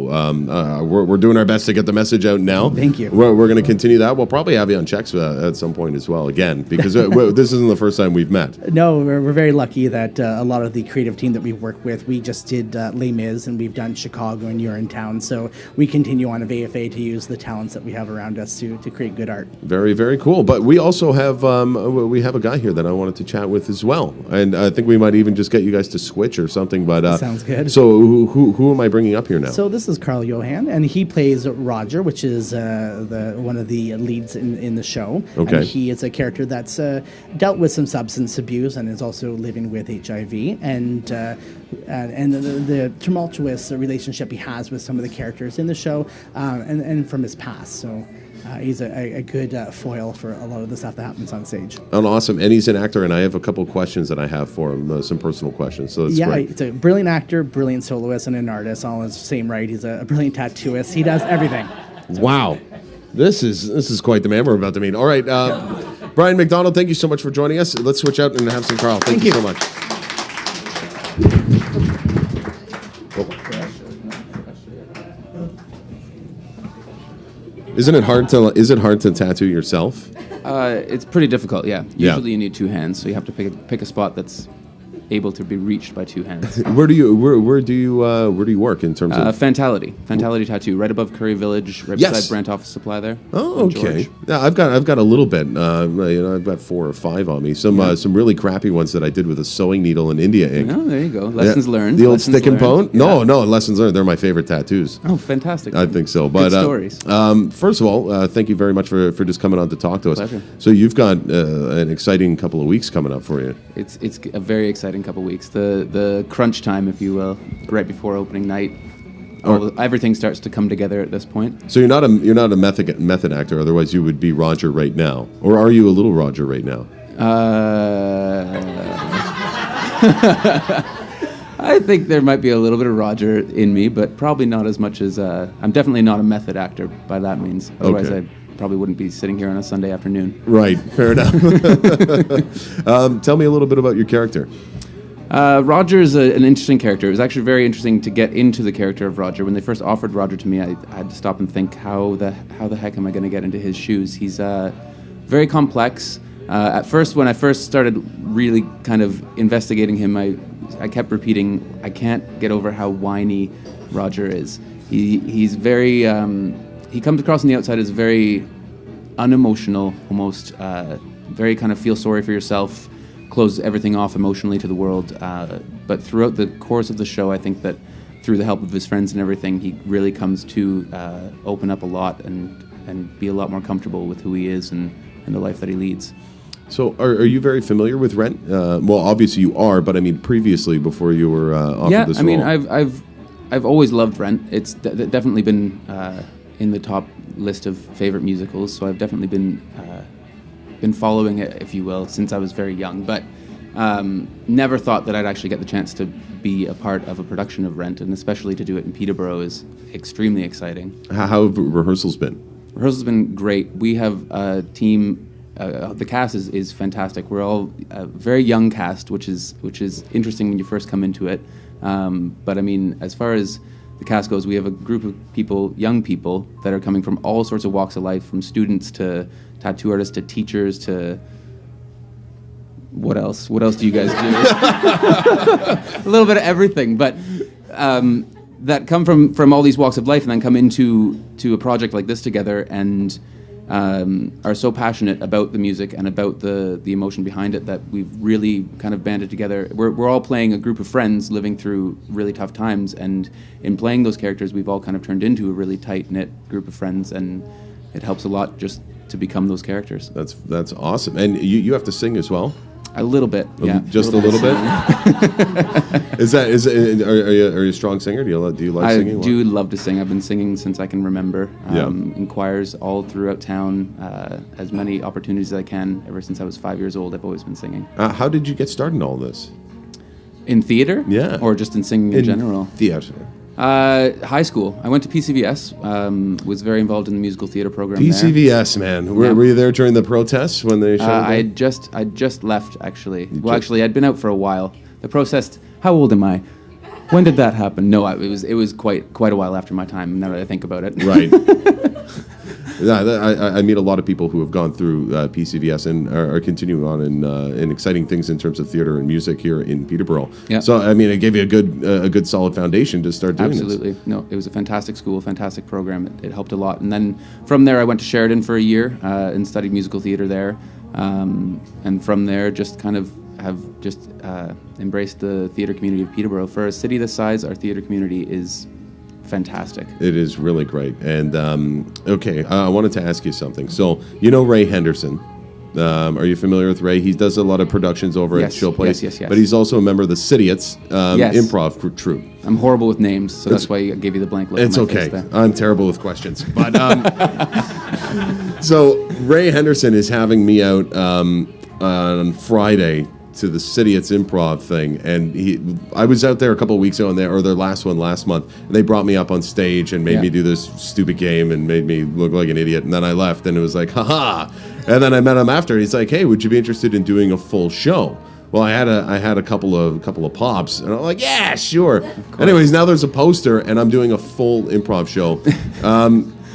[SPEAKER 1] we're doing our best to get the message out now.
[SPEAKER 4] Thank you.
[SPEAKER 1] We're going to continue that. We'll probably have you on checks at some point as well, again, because this isn't the first time we've met.
[SPEAKER 4] No, we're very lucky that a lot of the creative team that we work with, we just did Les Mis, and we've done Chicago and Urinetown. So we continue on of AFA to use the talents that we have around us to create good art.
[SPEAKER 1] Very, very cool. But we also have a guy here that I wanted to chat with as well. And I think we might even just get you guys to switch or something. But
[SPEAKER 4] sounds good.
[SPEAKER 1] So who am I bringing up here now?
[SPEAKER 4] So this is Carl Johann, and he plays Roger, which is one of the leads in the show.
[SPEAKER 1] Okay.
[SPEAKER 4] And he is a character that's dealt with some substance abuse and is also living with HIV, and the tumultuous relationship he has with some of the characters in the show, and from his past. So he's a good foil for a lot of the stuff that happens on stage.
[SPEAKER 1] Oh, awesome. And he's an actor, and I have a couple questions that I have for him, some personal questions. So it's great.
[SPEAKER 4] It's a brilliant actor, brilliant soloist, and an artist all in his same right. He's a brilliant tattooist. He does everything.
[SPEAKER 1] Wow. This is quite the man we're about to meet. All right, Brian MacDonald, thank you so much for joining us. Let's switch out and have some Carl. Thank you so much. Is it hard to tattoo yourself?
[SPEAKER 5] It's pretty difficult, yeah. Usually you need two hands, so you have to pick a spot that's able to be reached by two hands.
[SPEAKER 1] Where do you work in terms of
[SPEAKER 5] Fantality Tattoo, right above Curry Village, right beside Brant Office Supply there.
[SPEAKER 1] Oh, okay. Yeah, I've got a little bit. I've got 4 or 5 on me. Some really crappy ones that I did with a sewing needle and India ink.
[SPEAKER 5] Oh, there you go. Lessons learned.
[SPEAKER 1] The old stick and bone. No, lessons learned. They're my favorite tattoos.
[SPEAKER 5] Oh, fantastic.
[SPEAKER 1] I think so. But
[SPEAKER 5] good stories.
[SPEAKER 1] First of all, thank you very much for just coming on to talk to us.
[SPEAKER 5] Pleasure.
[SPEAKER 1] So you've got an exciting couple of weeks coming up for you.
[SPEAKER 5] It's a very exciting couple of weeks. The crunch time, if you will, right before opening night. Everything starts to come together at this point.
[SPEAKER 1] So you're not a method actor. Otherwise, you would be Roger right now. Or are you a little Roger right now?
[SPEAKER 5] I think there might be a little bit of Roger in me, but probably not as much as... I'm definitely not a method actor by that means. Otherwise, I probably wouldn't be sitting here on a Sunday afternoon.
[SPEAKER 1] Right, fair enough. Tell me a little bit about your character.
[SPEAKER 5] Roger is an interesting character. It was actually very interesting to get into the character of Roger. When they first offered Roger to me, I had to stop and think, how the heck am I going to get into his shoes? He's very complex. At first, when I first started really kind of investigating him, I kept repeating, I can't get over how whiny Roger is. He's very... he comes across on the outside as very unemotional, almost very kind of feel sorry for yourself, close everything off emotionally to the world. But throughout the course of the show, I think that through the help of his friends and everything, he really comes to open up a lot and be a lot more comfortable with who he is and the life that he leads.
[SPEAKER 1] So are you very familiar with Rent? Well, obviously you are, but I mean previously before you were offered this role.
[SPEAKER 5] Yeah, I mean, I've always loved Rent. It's definitely been in the top list of favorite musicals, so I've definitely been following it, if you will, since I was very young, but never thought that I'd actually get the chance to be a part of a production of Rent, and especially to do it in Peterborough is extremely exciting.
[SPEAKER 1] How have rehearsals been?
[SPEAKER 5] Rehearsals have been great. We have a team, the cast is fantastic. We're all a very young cast, which is interesting when you first come into it. But I mean, as far as the cast goes, we have a group of people, young people, that are coming from all sorts of walks of life, from students to tattoo artists to teachers to... What else? What else do you guys do? A little bit of everything, but that come from all these walks of life and then come into a project like this together and are so passionate about the music and about the emotion behind it that we've really kind of banded together. We're all playing a group of friends living through really tough times, and in playing those characters, we've all kind of turned into a really tight-knit group of friends, and it helps a lot just to become those characters.
[SPEAKER 1] That's awesome. And you have to sing as well?
[SPEAKER 5] A little bit, yeah.
[SPEAKER 1] Just a little bit? Are you a strong singer? Do you like singing?
[SPEAKER 5] I do love to sing. I've been singing since I can remember. In choirs all throughout town, as many opportunities as I can. Ever since I was 5 years old, I've always been singing.
[SPEAKER 1] How did you get started in all this?
[SPEAKER 5] In theater?
[SPEAKER 1] Yeah.
[SPEAKER 5] Or just in singing in general?
[SPEAKER 1] Theater.
[SPEAKER 5] High school. I went to PCBS, was very involved in the musical theater program
[SPEAKER 1] PCBS, there. Man. Were you there during the protests when they showed up?
[SPEAKER 5] I just left, actually. Actually, I'd been out for a while. The protest, how old am I? When did that happen? No, it was quite a while after my time, now that I think about it.
[SPEAKER 1] Right. I meet a lot of people who have gone through PCVS and are continuing on in exciting things in terms of theater and music here in Peterborough.
[SPEAKER 5] Yeah.
[SPEAKER 1] So, I mean, it gave you a good solid foundation to start doing
[SPEAKER 5] Absolutely. This. No, it was a fantastic school, fantastic program. It helped a lot. And then from there, I went to Sheridan for a year and studied musical theater there. And from there, just kind of have just embraced the theater community of Peterborough. For a city this size, our theater community is fantastic.
[SPEAKER 1] It is really great. And okay, I wanted to ask you something. So you know Ray Henderson. Are you familiar with Ray? He does a lot of productions over at Showplace.
[SPEAKER 5] Yes.
[SPEAKER 1] But he's also a member of the Cityots improv troupe.
[SPEAKER 5] I'm horrible with names, so that's why I gave you the blank look.
[SPEAKER 1] It's okay. I'm terrible with questions. But so Ray Henderson is having me out on Friday to the Cityots improv thing, and I was out there a couple of weeks ago, or their last one last month, and they brought me up on stage and made me do this stupid game and made me look like an idiot, and then I left, and it was like, haha. And then I met him after, and he's like, hey, would you be interested in doing a full show? Well, I had a couple of pops, and I'm like, yeah, sure. Anyways, now there's a poster, and I'm doing a full improv show.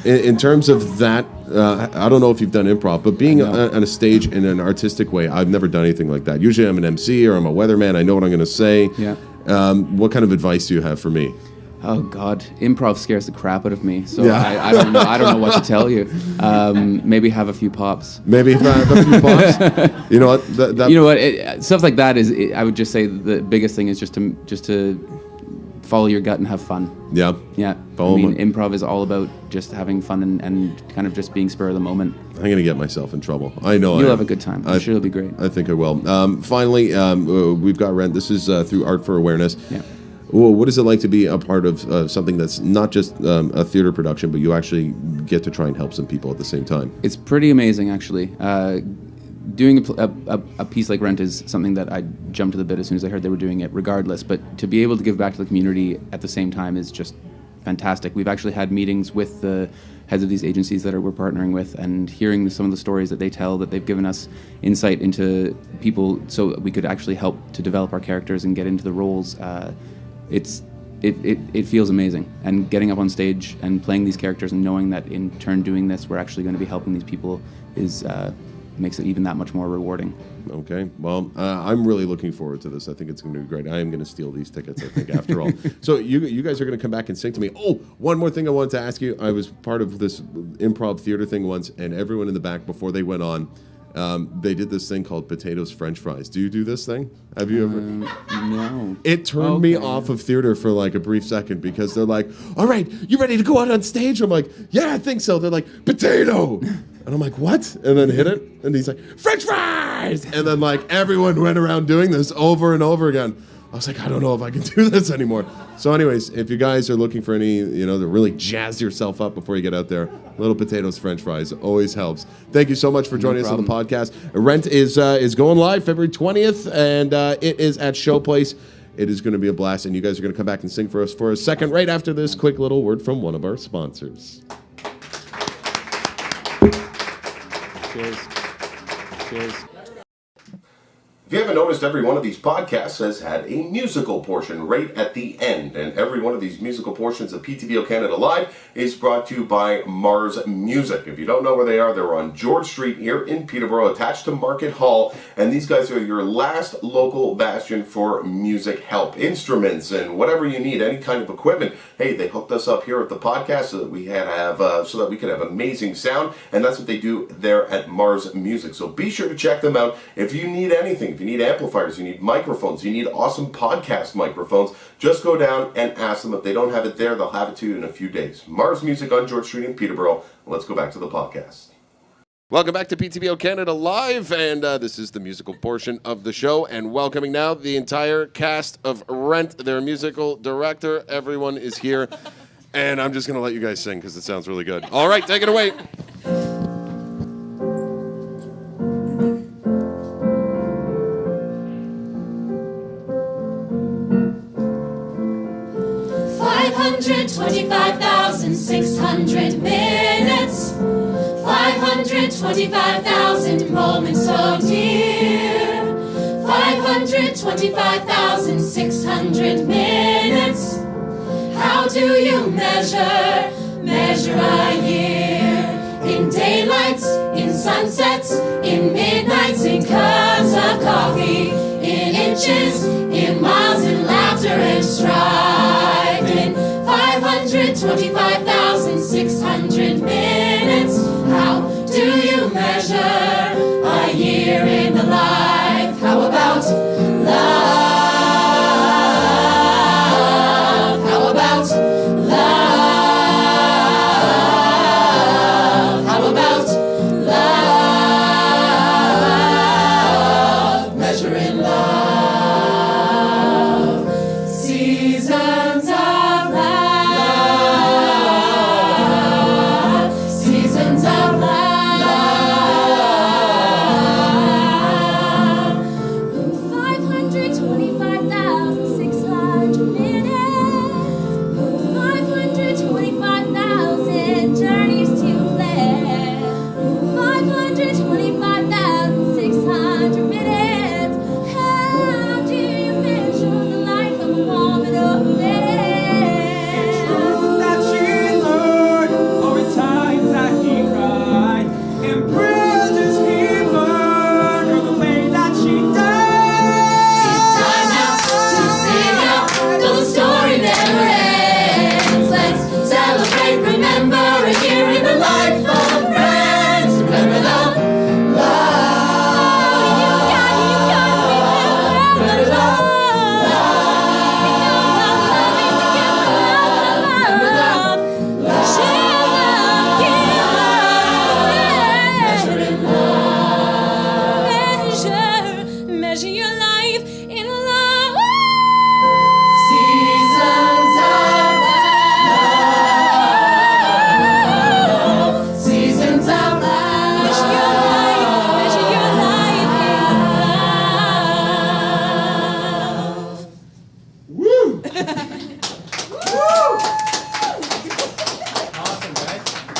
[SPEAKER 1] In terms of that I don't know if you've done improv, but being on a stage in an artistic way, I've never done anything like that. Usually I'm an MC or I'm a weatherman. I know what I'm going to say.
[SPEAKER 5] Yeah.
[SPEAKER 1] What kind of advice do you have for me?
[SPEAKER 5] Oh God, improv scares the crap out of me. So
[SPEAKER 1] Yeah.
[SPEAKER 5] I don't know. I don't know what to tell you. Maybe have a few pops.
[SPEAKER 1] Maybe if I have a few pops. You know what?
[SPEAKER 5] You know what? Stuff like that is. I would just say the biggest thing is just to follow your gut and have fun.
[SPEAKER 1] Yeah.
[SPEAKER 5] Yeah. Improv is all about just having fun and kind of just being spur of the moment.
[SPEAKER 1] I'm going to get myself in trouble. I know.
[SPEAKER 5] You'll have a good time. I'm sure it'll be great.
[SPEAKER 1] I think I will. Finally, we've got Rent. This is through Art for Awareness.
[SPEAKER 5] Yeah.
[SPEAKER 1] Well, what is it like to be a part of something that's not just a theater production, but you actually get to try and help some people at the same time?
[SPEAKER 5] It's pretty amazing, actually. Doing a piece like Rent is something that I jumped to the bit as soon as I heard they were doing it, regardless. But to be able to give back to the community at the same time is just fantastic. We've actually had meetings with the heads of these agencies that we're partnering with, and hearing some of the stories that they tell, that they've given us insight into people so we could actually help to develop our characters and get into the roles. It feels amazing, and getting up on stage and playing these characters and knowing that in turn doing this we're actually going to be helping these people is makes it even that much more rewarding.
[SPEAKER 1] Okay, well, I'm really looking forward to this. I think it's going to be great. I am going to steal these tickets, I think, after all. So you guys are going to come back and sing to me. Oh, one more thing I wanted to ask you. I was part of this improv theater thing once, and everyone in the back, before they went on, they did this thing called potatoes French fries. Do you do this thing? Have you ever?
[SPEAKER 5] No.
[SPEAKER 1] It turned me off of theater for like a brief second, because they're like, all right, you ready to go out on stage? I'm like, yeah, I think so. They're like, potato. And I'm like, what? And then hit it. And he's like, French fries. And then like everyone went around doing this over and over again. I was like, I don't know if I can do this anymore. So anyways, if you guys are looking for any, to really jazz yourself up before you get out there, little potatoes, French fries always helps. Thank you so much for joining us on the podcast. Rent is going live February 20th, and it is at Showplace. It is going to be a blast, and you guys are going to come back and sing for us for a second right after this quick little word from one of our sponsors.
[SPEAKER 5] Cheers. Cheers.
[SPEAKER 1] If you haven't noticed, every one of these podcasts has had a musical portion right at the end, and every one of these musical portions of PTBOCanada Live is brought to you by Mars Music. If you don't know where they are, they're on George Street here in Peterborough, attached to Market Hall, and these guys are your last local bastion for music help, instruments, and whatever you need, any kind of equipment. Hey, they hooked us up here at the podcast so that we could have amazing sound, and that's what they do there at Mars Music. So be sure to check them out if you need anything. If you need amplifiers, you need microphones, you need awesome podcast microphones, just go down and ask them. If they don't have it there, they'll have it to you in a few days. Mars Music on George Street in Peterborough. Let's go back to the podcast. Welcome back to PTBOCanada Live, and this is the musical portion of the show. And welcoming now the entire cast of Rent, their musical director. Everyone is here, and I'm just going to let you guys sing because it sounds really good. All right, take it away.
[SPEAKER 6] $525,600 minutes, 525,000 moments so dear, 525,600 minutes. How do you measure a year? In daylights, in sunsets, in midnights, in cups of coffee, in inches, in miles, in laughter and strife, in 525,600 minutes. How do you measure a year in the life? How about love? How about love? How about love? Measuring love. Seasons of love. Seasons of love.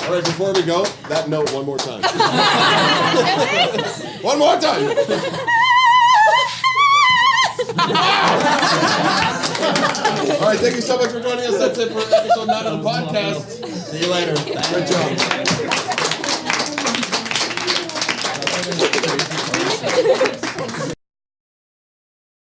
[SPEAKER 1] All right, before we go, that note one more time. One more time. All right, thank you so much for joining us. That's it for episode 9 of the podcast. See you later. Good job.